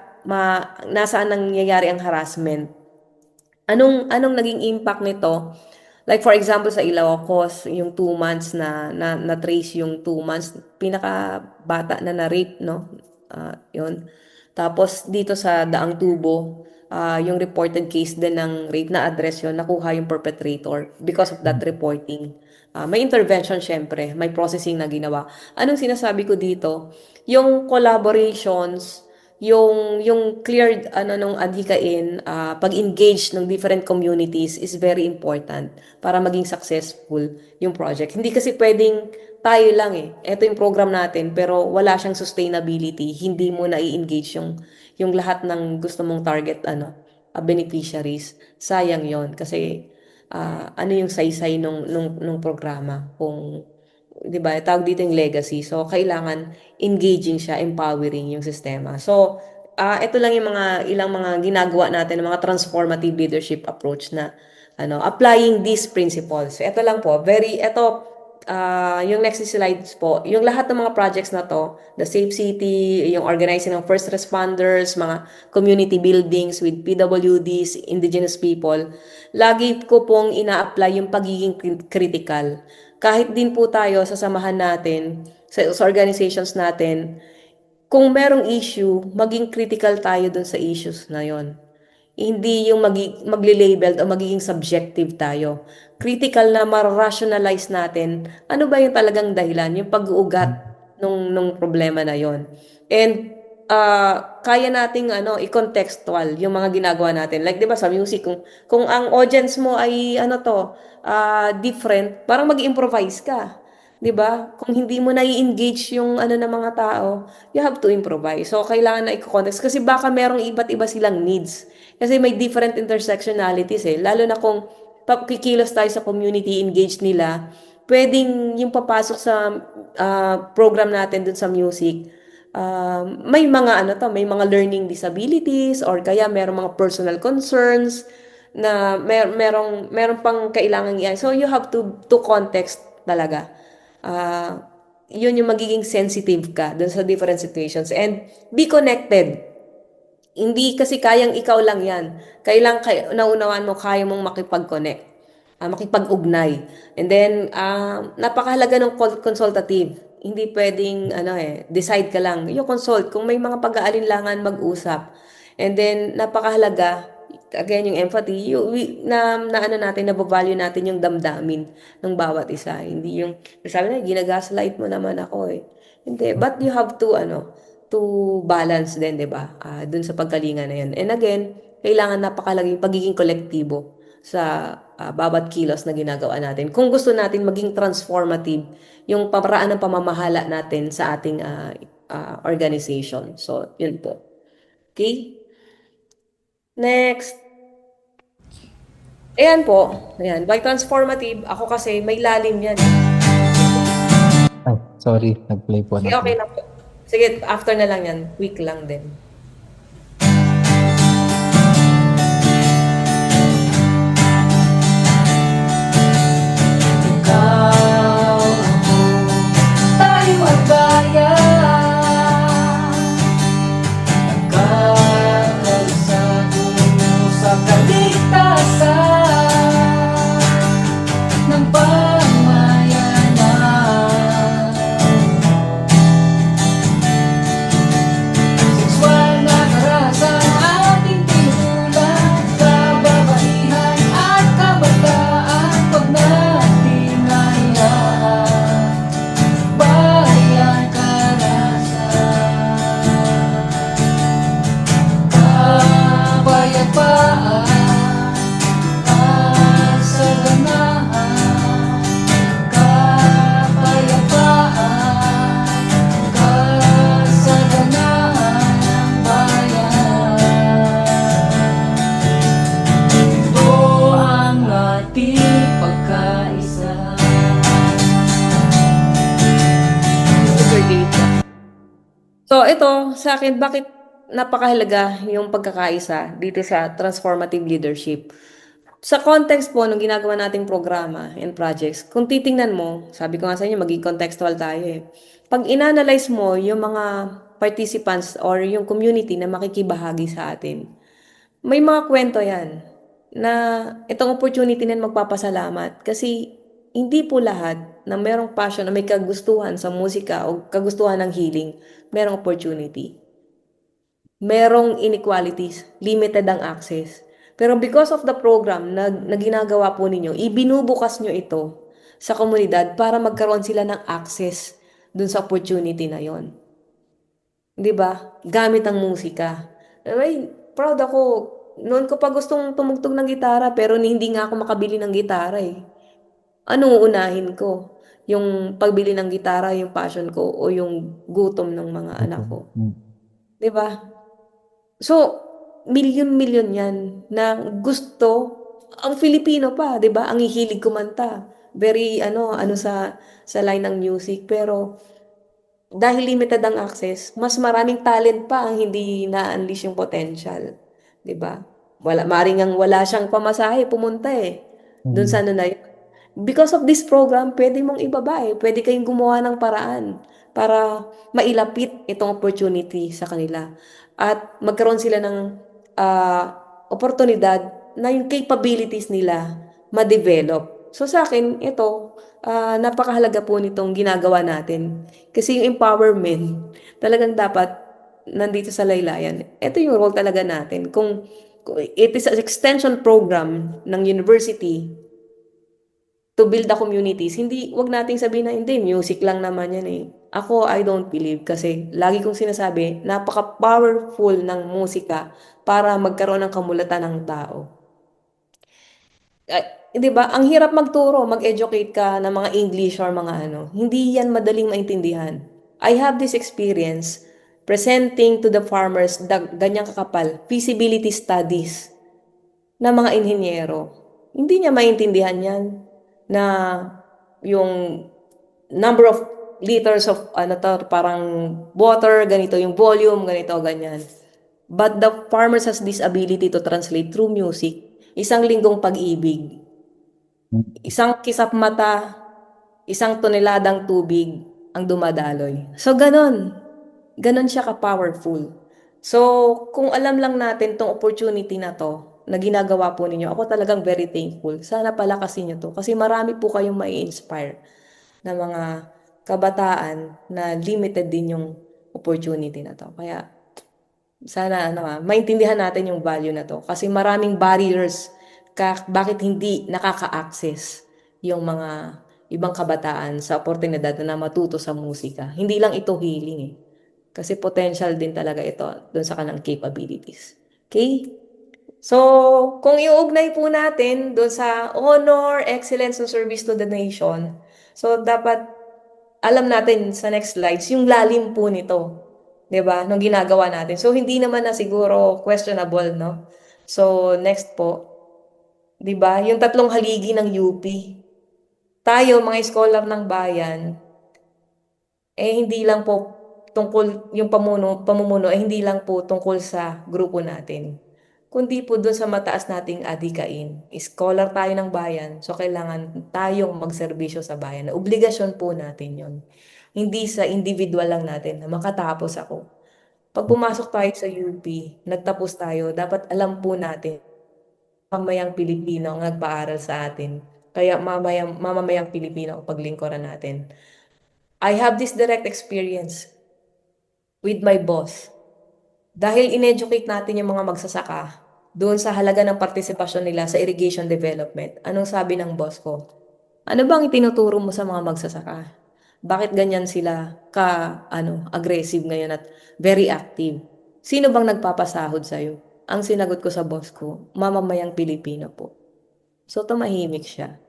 nasaan nangyayari ang harassment. Anong naging impact nito? Like for example sa Ilocos, yung 2 months na trace yung 2 months, pinaka bata na na-rape, no? Yun. Tapos dito sa Daang Tubo, yung reported case din ng rape na address yun, nakuha yung perpetrator because of that reporting. May intervention syempre, may processing na ginawa. Anong sinasabi ko dito? Yung collaborations, yung clear nung adhikain, pag-engage ng different communities is very important para maging successful yung project. Hindi kasi pwedeng tayo lang ito yung program natin pero wala siyang sustainability, hindi mo na i-engage yung lahat ng gusto mong target beneficiaries. Sayang yon kasi ano yung saysay nung programa kung 'di ba? Tawag dito yung legacy. So kailangan engaging siya, empowering yung sistema. So ito lang yung ilang mga ginagawa natin, mga transformative leadership approach na applying these principles. So, ito lang po, yung next slides po, yung lahat ng mga projects na to, the Safe City, yung organizing ng first responders, mga community buildings with PWDs, indigenous people, lagi ko pong ina-apply yung pagiging critical. Kahit din po tayo sa samahan natin, sa organizations natin, kung merong issue, maging critical tayo dun sa issues na yon. Hindi yung magli-label o magiging subjective tayo. Critical na ma-rationalize natin, ano ba yung talagang dahilan, yung pag-uugat nung problema na yon. And kaya nating i-contextual yung mga ginagawa natin. Like 'di ba sa music, kung ang audience mo ay different, parang mag-improvise ka. 'Di ba? Kung hindi mo na i-engage yung ng mga tao, you have to improvise. So kailangan na i-context kasi baka merong iba't iba silang needs. Kasi may different intersectionalities lalo na kung kikilos tayo sa community, engage nila, pwedeng yung papasok sa program natin dun sa music, may mga may mga learning disabilities or kaya merong mga personal concerns na merong pang kailangan i-. So you have to context talaga. Yun yung magiging sensitive ka dun sa different situations and be connected. Hindi kasi kayang ikaw lang yan. Kailangan naunawaan mo, kaya mong makipag-connect, makipag-ugnay. And then, napakahalaga ng consultative. Hindi pwedeng, decide ka lang. You consult. Kung may mga pag-aalinlangan, mag-usap. And then, napakahalaga, again, yung empathy, nabavalue natin yung damdamin ng bawat isa. Hindi yung, sabi na, ginagaslight mo naman ako Hindi. But you have to, to balance din, 'di ba? Dun sa pagkalinga na 'yan. And again, kailangan napakalagang pagiging kolektibo sa bawat kilos na ginagawa natin. Kung gusto natin maging transformative yung pamaraan ng pamamahala natin sa ating organization. So, yun po. Okay? Next. Ayan po. Ayan. By transformative, ako kasi may lalim yan.
Ay, sorry, nag-play po na.
Okay lang po. Sige, after na lang yan. Quick lang din.
Ikaw, ako, tayo ay bayan. Nagkakaisa sa kaligtasan ng pamayanan.
sa akin, bakit napakahalaga yung pagkakaisa dito sa transformative leadership? Sa context po ng ginagawa nating programa and projects, kung titingnan mo, sabi ko nga sa inyo, maging contextual tayo eh. Pag inanalyze mo yung mga participants or yung community na makikibahagi sa atin, may mga kwento yan na itong opportunity na magpapasalamat kasi hindi po lahat na merong passion na may kagustuhan sa musika o kagustuhan ng healing, merong opportunity. Merong inequalities, limited ang access. Pero because of the program na ginagawa po ninyo, ibinubukas nyo ito sa komunidad para magkaroon sila ng access dun sa opportunity na yon. 'Di ba? Gamit ang musika. Ay, proud ako. Noon ko pa gustong tumugtog ng gitara pero hindi nga ako makabili ng gitara eh. Ano uunahin ko? Yung pagbili ng gitara, yung passion ko o yung gutom ng mga anak ko? 'Di ba? So, milyon-milyon yan na gusto, ang Filipino pa, 'di ba? Ang hihilig kumanta. Very ano sa line ng music pero dahil limited ang access, mas maraming talent pa ang hindi na-unleash yung potential, 'di ba? Maring ang wala siyang pamasahe pumunta eh. Doon sa ano na yun. Because of this program, pwede mong ibaba eh. Pwede kayong gumawa ng paraan para mailapit itong opportunity sa kanila. At magkaroon sila ng oportunidad na yung capabilities nila ma-develop. So sa akin, ito, napakahalaga po nitong ginagawa natin. Kasi yung empowerment, talagang dapat nandito sa laylayan. Ito yung role talaga natin. Kung it is an extension program ng university to build the communities, hindi, wag nating sabihin na hindi, music lang naman yan eh. Ako, I don't believe kasi lagi kong sinasabi, napaka-powerful ng musika para magkaroon ng kamulatan ng tao. 'Di ba? Ang hirap magturo, mag-educate ka ng mga English or mga ano. Hindi yan madaling maintindihan. I have this experience presenting to the farmers ganyang kakapal, feasibility studies na mga inhinyero. Hindi niya maintindihan yan na yung number of liters of parang water, ganito yung volume, ganito, ganyan. But the farmers has this ability to translate through music. Isang linggong pag-ibig, isang kisap mata, isang toneladang tubig ang dumadaloy. So, ganon. Ganon siya ka-powerful. So, kung alam lang natin tong opportunity na to, na ginagawa po ninyo, ako talagang very thankful. Sana palakasin nyo to. Kasi marami po kayong mai-inspire na mga kabataan na limited din yung opportunity na to. Kaya, sana maintindihan natin yung value na to. Kasi maraming barriers bakit hindi nakaka-access yung mga ibang kabataan sa oportunidad na matuto sa musika. Hindi lang ito healing eh. Kasi potential din talaga ito dun sa kanang capabilities. Okay? So, kung iuugnay po natin dun sa honor, excellence, and service to the nation, so dapat alam natin sa next slides yung lalim po nito. 'Di ba? Nung ginagawa natin. So, hindi naman na siguro questionable, no? So, next po. 'Di ba? Yung tatlong haligi ng UP. Tayo, mga scholar ng bayan, hindi lang po tungkol yung pamumuno hindi lang po tungkol sa grupo natin. Kundi po doon sa mataas nating adhikain. Scholar tayo ng bayan, so kailangan tayong magserbisyo sa bayan. Obligasyon po natin yon. Hindi sa individual lang natin na makatapos ako. Pag pumasok tayo sa UP, nagtapos tayo, dapat alam po natin mamamayang Pilipino ang nagpaaral sa atin. Kaya mamamayang Pilipino ang paglingkuran natin. I have this direct experience with my boss. Dahil in-educate natin yung mga magsasaka doon sa halaga ng partisipasyon nila sa irrigation development. Anong sabi ng boss ko? Ano bang itinuturo mo sa mga magsasaka? Bakit ganyan sila aggressive ngayon at very active? Sino bang nagpapasahod sa'yo? Ang sinagot ko sa boss ko, mamamayang Pilipino po. So, tumahimik siya.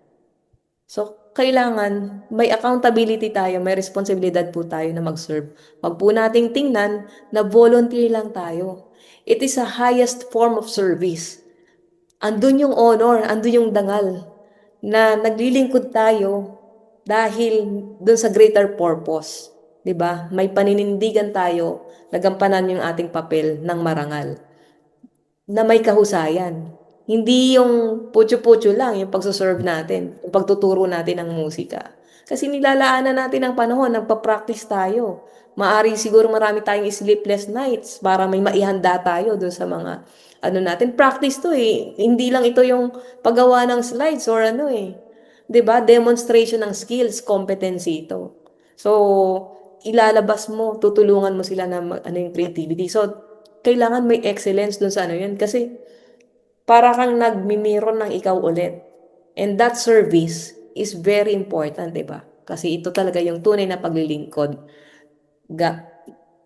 So, kailangan may accountability tayo, may responsibilidad po tayo na mag-serve. Wag po nating tingnan na volunteer lang tayo. It is a highest form of service. Andun yung honor, andun yung dangal na naglilingkod tayo dahil dun sa greater purpose. 'Di ba? May paninindigan tayo na gampanan yung ating papel ng marangal na may kahusayan. Hindi yung putyo-putyo lang yung pagsuserve natin, yung pagtuturo natin ng musika. Kasi nilalaanan natin ang panahon, nagpa-practice tayo. Maari siguro marami tayong sleepless nights para may maihanda tayo doon sa mga ano natin. Practice to eh. Hindi lang ito yung paggawa ng slides or ano eh. 'Di ba? Demonstration ng skills, competency ito. So, ilalabas mo, tutulungan mo sila na ano yung creativity. So, kailangan may excellence dun sa ano yun. Kasi para kang nagmimiro ng ikaw ulit. And that service is very important, di ba? Kasi ito talaga yung tunay na paglilingkod ga,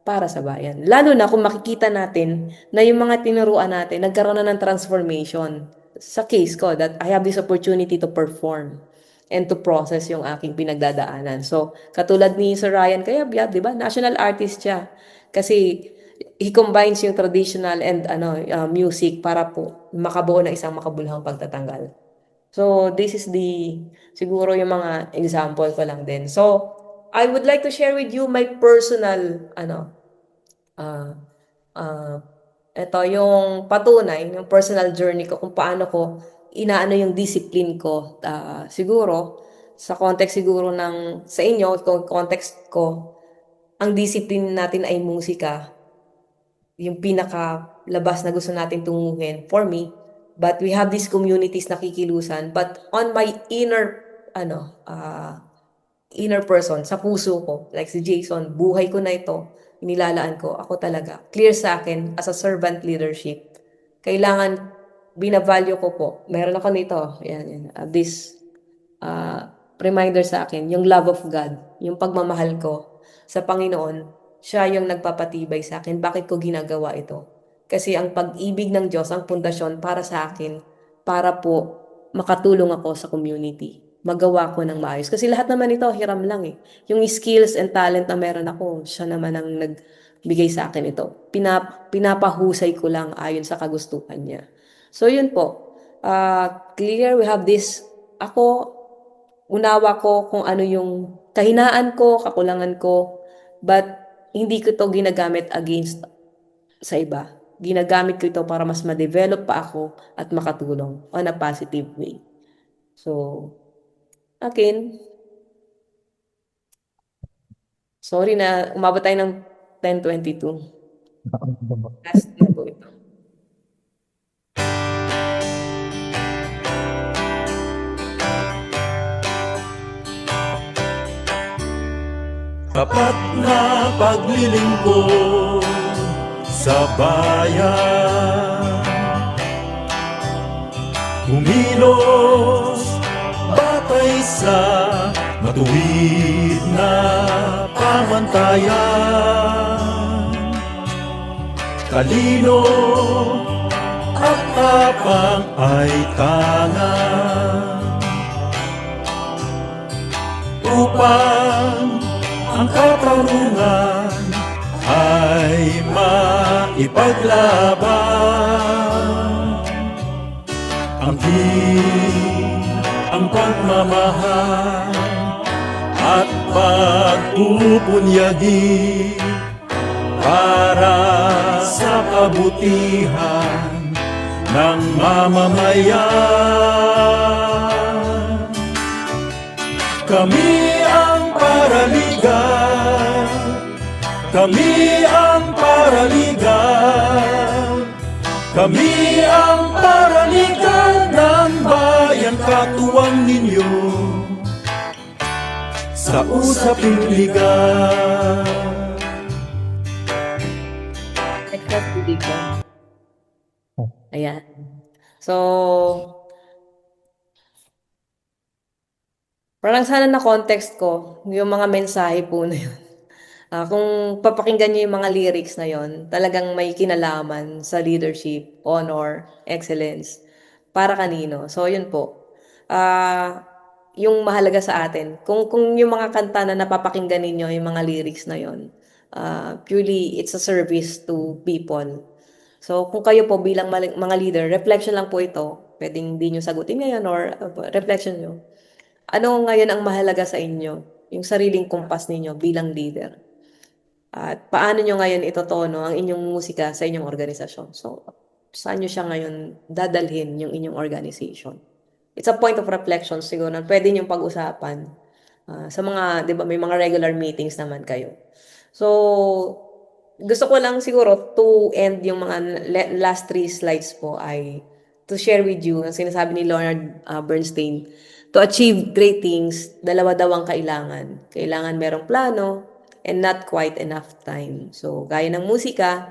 para sa bayan. Lalo na kung makikita natin na yung mga tinuruan natin, nagkaroon na ng transformation. Sa case ko, that I have this opportunity to perform and to process yung aking pinagdadaanan. So, katulad ni Sir Ryan Cayabyab, di ba? National artist siya. Kasi he combines yung traditional and music para po makabuo ng isang makabuluhang pagtatanggal. So, this is siguro yung mga example ko lang din. So, I would like to share with you my personal, ah, ah, ito yung patunay, yung personal journey ko, kung paano ko inaano yung discipline ko. Siguro, sa context siguro sa inyo, kung context ko, ang discipline natin ay musika, yung pinaka-labas na gusto natin tunguhin for me. But we have these communities na kikilusan. But on my inner person, sa puso ko, like si Jason, buhay ko na ito, inilalaan ko, ako talaga. Clear sa akin, as a servant leadership, kailangan, binavalue ko po. Meron ako nito, yan, this reminder sa akin, yung love of God, yung pagmamahal ko sa Panginoon, siya yung nagpapatibay sa akin. Bakit ko ginagawa ito? Kasi ang pag-ibig ng Diyos, ang pundasyon para sa akin, para po makatulong ako sa community. Magawa ko ng maayos. Kasi lahat naman ito, hiram lang eh. Yung skills and talent na meron ako, siya naman ang nagbigay sa akin ito. Pinapahusay ko lang ayon sa kagustuhan niya. So yun po. Clear, we have this, unawa ko kung ano yung kahinaan ko, kakulangan ko, but hindi ko to ginagamit against sa iba. Ginagamit ko ito para mas ma-develop pa ako at makatulong on a positive way. So, akin, sorry na umabot tayo ng 10:22. Last na po ito.
Tapat na paglilingkod sa bayan, kumilos batay sa matuwid na pamantayan, talino at tapang ay tangan upang ang katarungan ay maipaglaban. Ang pagmamahal at pagpupunyagi para sa kabutihan ng mamamayan. Kami ang paraligan, kami ang paraligan, kami ang paraligan ng bayan, katuwang ninyo sa usaping ligan.
Express bibig ko. Ayan. So, parang sana na context ko yung mga mensahe po na yun. Kung papakinggan niyo yung mga lyrics na yon, talagang may kinalaman sa leadership, honor, excellence, para kanino. So, yun po. Yung mahalaga sa atin, kung yung mga kanta na napapakinggan ninyo, yung mga lyrics na yon, purely it's a service to people. So, kung kayo po bilang mga leader, reflection lang po ito. Pwedeng hindi nyo sagutin ngayon or reflection nyo. Ano ngayon ang mahalaga sa inyo? Yung sariling kumpas ninyo bilang leader. At paano nyo ngayon itotono ang inyong musika sa inyong organisasyon? So, saan nyo siya ngayon dadalhin yung inyong organization? It's a point of reflection siguro na pwede nyong pag-usapan sa mga, di ba, may mga regular meetings naman kayo. So, gusto ko lang siguro to end yung mga last 3 slides po ay to share with you ang sinasabi ni Leonard Bernstein. To achieve great things, dalawa daw ang kailangan. Kailangan merong plano and not quite enough time. So, gaya ng musika,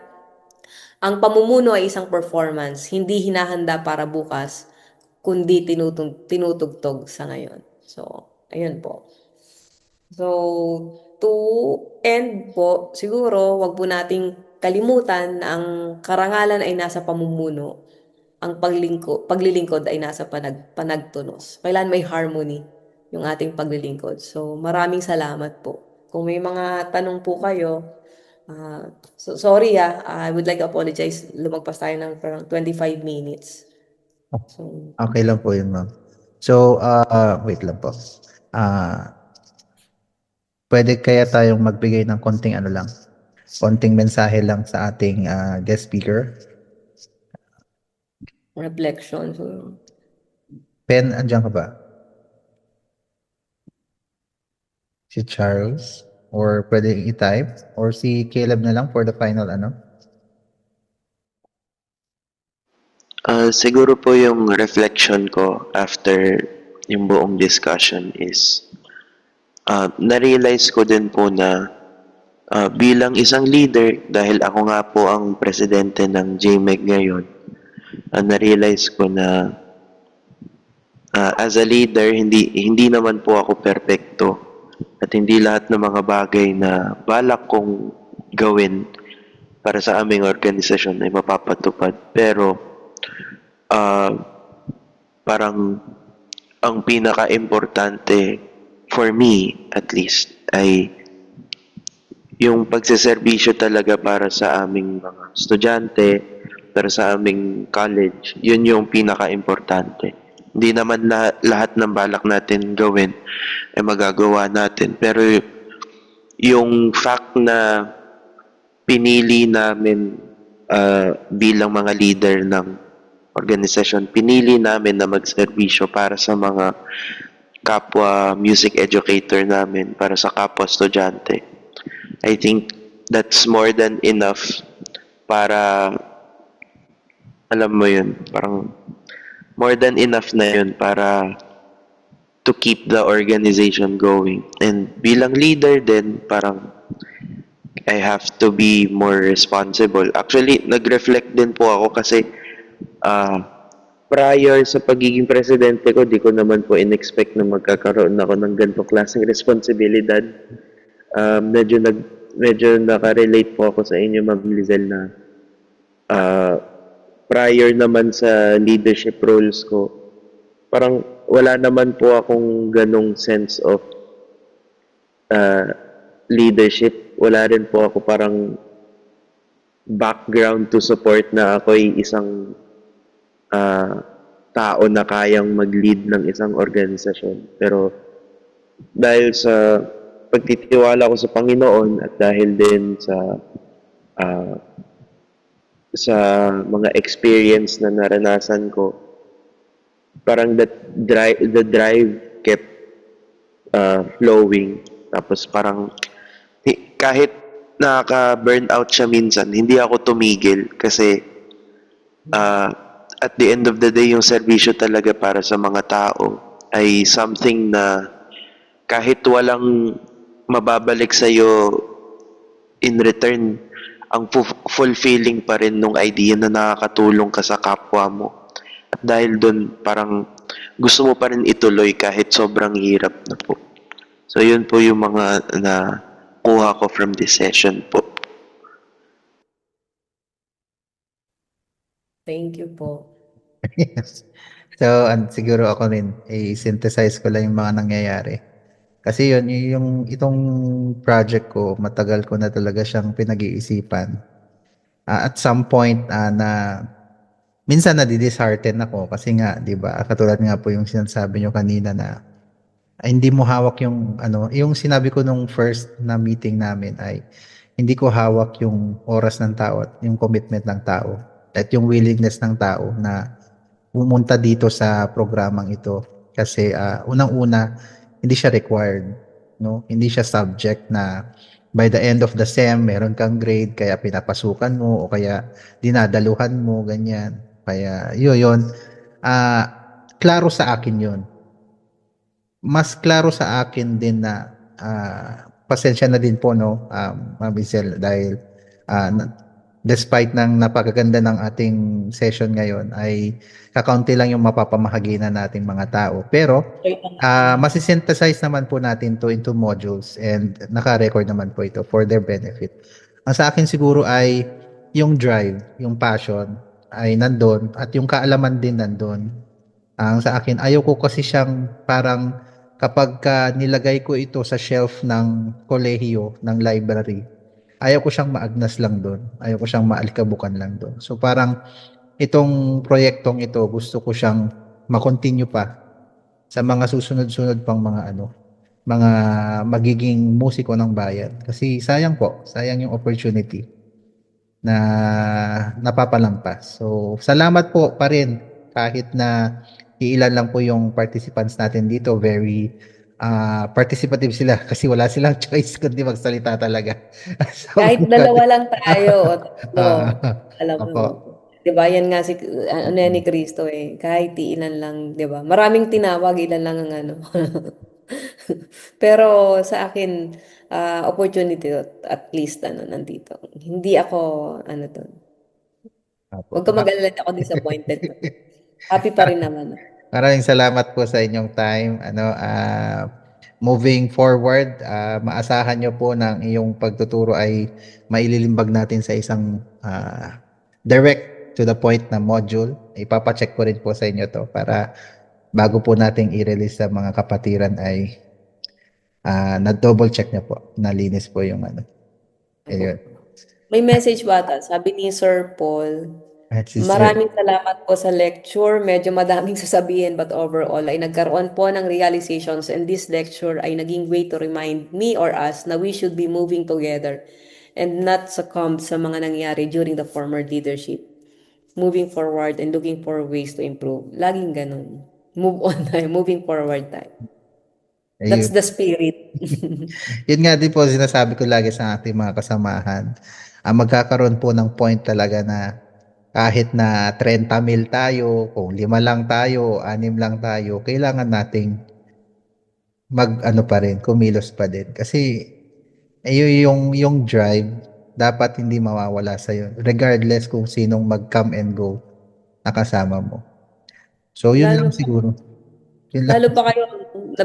ang pamumuno ay isang performance, hindi hinahanda para bukas, kundi tinutugtog sa ngayon. So, ayun po. So, to end po, siguro, wag po nating kalimutan na ang karangalan ay nasa pamumuno. Ang paglilingkod ay nasa panagtunos. Kailan may harmony yung ating paglilingkod. So, maraming salamat po. Kung may mga tanong po kayo, sorry I would like to apologize. Lumagpas tayo ng parang 25 minutes. So,
Okay lang po yun, ma'am. So, wait lang po. Pwede kaya tayong magbigay ng konting konting mensahe lang sa ating guest speaker.
reflection. So,
Pen, andyan ka ba? Si Charles? Or pwede i-type? Or si Caleb na lang for the final
Siguro po yung reflection ko after yung buong discussion is na-realize ko din po na bilang isang leader, dahil ako nga po ang presidente ng JMEG ngayon, na-realize ko na as a leader, hindi naman po ako perpekto at hindi lahat ng mga bagay na balak kong gawin para sa aming organisasyon ay mapapatupad. Pero parang ang pinaka-importante for me at least ay yung pagseserbisyo talaga para sa aming mga estudyante, para sa aming college. Yun yung pinaka-importante. Hindi naman lahat ng balak natin gawin ay magagawa natin. Pero yung fact na pinili namin bilang mga leader ng organisasyon, pinili namin na magserbisyo para sa mga kapwa music educator namin, para sa kapwa estudyante. I think that's more than enough para, alam mo yun, parang more than enough na yun para to keep the organization going. And bilang leader din, parang I have to be more responsible. Actually, nag-reflect din po ako kasi prior sa pagiging presidente ko, di ko naman po in-expect na magkakaroon ako ng ganitong klaseng responsibilidad. Medyo nakarelate po ako sa inyo, Ma'am Lizelle, na prior naman sa leadership roles ko, parang wala naman po akong ganong sense of leadership. Wala rin po ako parang background to support na ako'y isang tao na kayang mag-lead ng isang organisasyon. Pero dahil sa pagtitiwala ko sa Panginoon at dahil din sa mga experience na naranasan ko, parang the drive kept flowing. Tapos parang kahit nakaka-burnout siya minsan, hindi ako tumigil kasi at the end of the day, yung serbisyo talaga para sa mga tao ay something na kahit walang mababalik sa'yo in return, ang fulfilling pa rin nung idea na nakakatulong ka sa kapwa mo. At dahil doon, parang gusto mo pa rin ituloy kahit sobrang hirap na po. So, yun po yung mga nakuha ko from this session po.
thank you po.
So, siguro ako rin, i-synthesize ko lang yung mga nangyayari. Kasi itong project ko, matagal ko na talaga siyang pinag-iisipan. At some point na minsan nadidishearten ako kasi nga, 'di ba? Katulad nga po yung sinasabi nyo kanina na hindi mo hawak yung yung sinabi ko nung first na meeting namin ay hindi ko hawak yung oras ng tao at yung commitment ng tao at yung willingness ng tao na pumunta dito sa programang ito. Kasi unang-una, hindi siya required, no? Hindi siya subject na by the end of the SEM, meron kang grade, kaya pinapasukan mo o kaya dinadaluhan mo, ganyan. Kaya yun. Klaro sa akin yun. Mas klaro sa akin din na pasensya na din po, no, Ma'am Isel, dahil despite ng napakaganda ng ating session ngayon ay kakaunti lang yung mapapamahagi na nating mga tao. Pero masisynthesize naman po natin to into modules and naka-record naman po ito for their benefit. Ang sa akin siguro ay yung drive, yung passion ay nandun at yung kaalaman din nandun. Ang sa akin, ayaw ko kasi siyang parang kapag nilagay ko ito sa shelf ng kolehiyo, ng library, ayaw ko siyang maagnas lang doon. Ayaw ko siyang maalikabukan lang doon. So parang itong proyektong ito, gusto ko siyang makontinue pa sa mga susunod-sunod pang mga magiging musiko ng bayan. Kasi sayang po, sayang yung opportunity na napapalampas. So salamat po pa rin kahit na iilan lang po yung participants natin dito. Very participative sila kasi wala silang choice kundi magsalita talaga. So,
Kahit dalawa lang tayo o tatlo, alam mo.
Opo.
'Di ba? Yan nga si ano yan ni Cristo eh. Kahit ilan lang, 'di ba? Maraming tinawag, ilan lang ang ano. Pero sa akin, opportunity at least ano nandito. Hindi ako ano to.
Opo.
Huwag ka mag-alala, hindi ako disappointed. Happy pa rin naman.
Maraming salamat po sa inyong time. Moving forward, maasahan nyo po ng iyong pagtuturo ay maililimbag natin sa isang direct to the point na module. Ipapacheck ko rin po sa inyo to para bago po nating i-release sa mga kapatiran ay na-double check nyo po. Nalinis po yung ano. Ayun.
May message bata, sabi ni Sir Paul,
At si Sir-
maraming salamat po sa lecture. Medyo madaming sasabihin but overall ay nagkaroon po ng realizations and this lecture ay naging way to remind me or us na we should be moving together and not succumb sa mga nangyari during the former leadership. Moving forward and looking for ways to improve. Laging ganun. Move on tayo. Moving forward tayo. That's
Ayun.
the spirit.
Yun nga din po sinasabi ko lagi sa ating mga kasamahan. Magkakaroon po ng point talaga na kahit na 30,000 tayo, kung 5 lang tayo, 6 lang tayo, kailangan nating pa rin, kumilos pa din. Kasi yung drive, dapat hindi mawawala sa'yo. Regardless kung sinong mag-come and go na kasama mo. So, yun
Lalo
lang siguro. Yun lang.
Lalo pa kayo,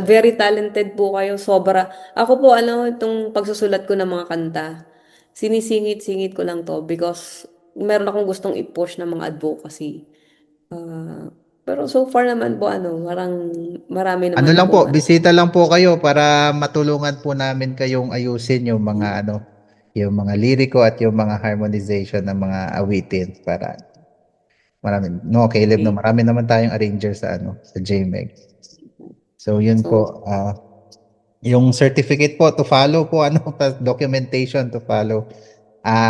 very talented po kayo, sobra. Ako po, itong pagsusulat ko ng mga kanta, sinisingit-singit ko lang to because meron akong gustong i-push ng mga advocacy. Pero so far naman po, marami naman
Ano lang po,
akong,
bisita lang po kayo para matulungan po namin kayong ayusin yung mga yung mga liriko at yung mga harmonization ng mga awitin para Caleb, no, marami naman tayong arranger sa sa JMEG. So yun po, yung certificate po to follow po documentation to follow.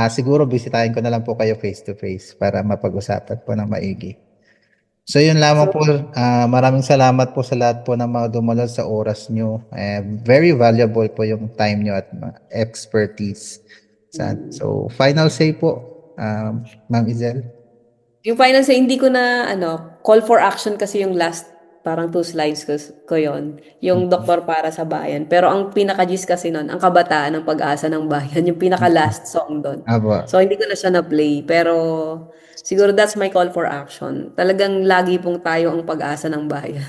Siguro bisitahin ko na lang po kayo face to face para mapag-usapan po ng maigi. So yun lamang po. Maraming salamat po sa lahat po ng mga dumalo sa oras nyo. Very valuable po yung time nyo at expertise. So final say po, Ma'am Izel.
yung final say, hindi ko na, call for action kasi yung last, parang 2 slides ko yon yung doktor para sa bayan. Pero ang pinaka-gist kasi nun, ang kabataan ng pag-asa ng bayan, yung pinaka-last song doon.
Aba.
So, hindi ko na siya na-play. Pero, siguro that's my call for action. Talagang lagi pong tayo ang pag-asa ng bayan.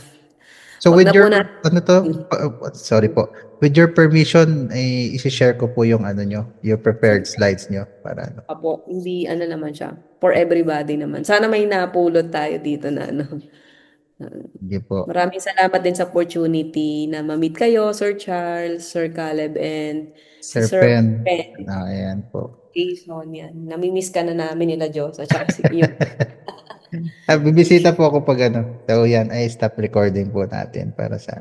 So
Wag
with
na
your,
po na-
sorry po. With your permission, i-share ko po yung your prepared slides nyo para
Apo, hindi naman siya. For everybody naman. Sana may napulot tayo dito na
Hindi po.
Maraming salamat din sa opportunity na ma-meet kayo, Sir Charles, Sir Caleb, and si
Sir Pen.
Pen.
Ayan po.
Jason, yan. Namimiss ka na namin nila Diyos at saka si yun.
Bibisita po ako pag So yan, ay stop recording po natin para sa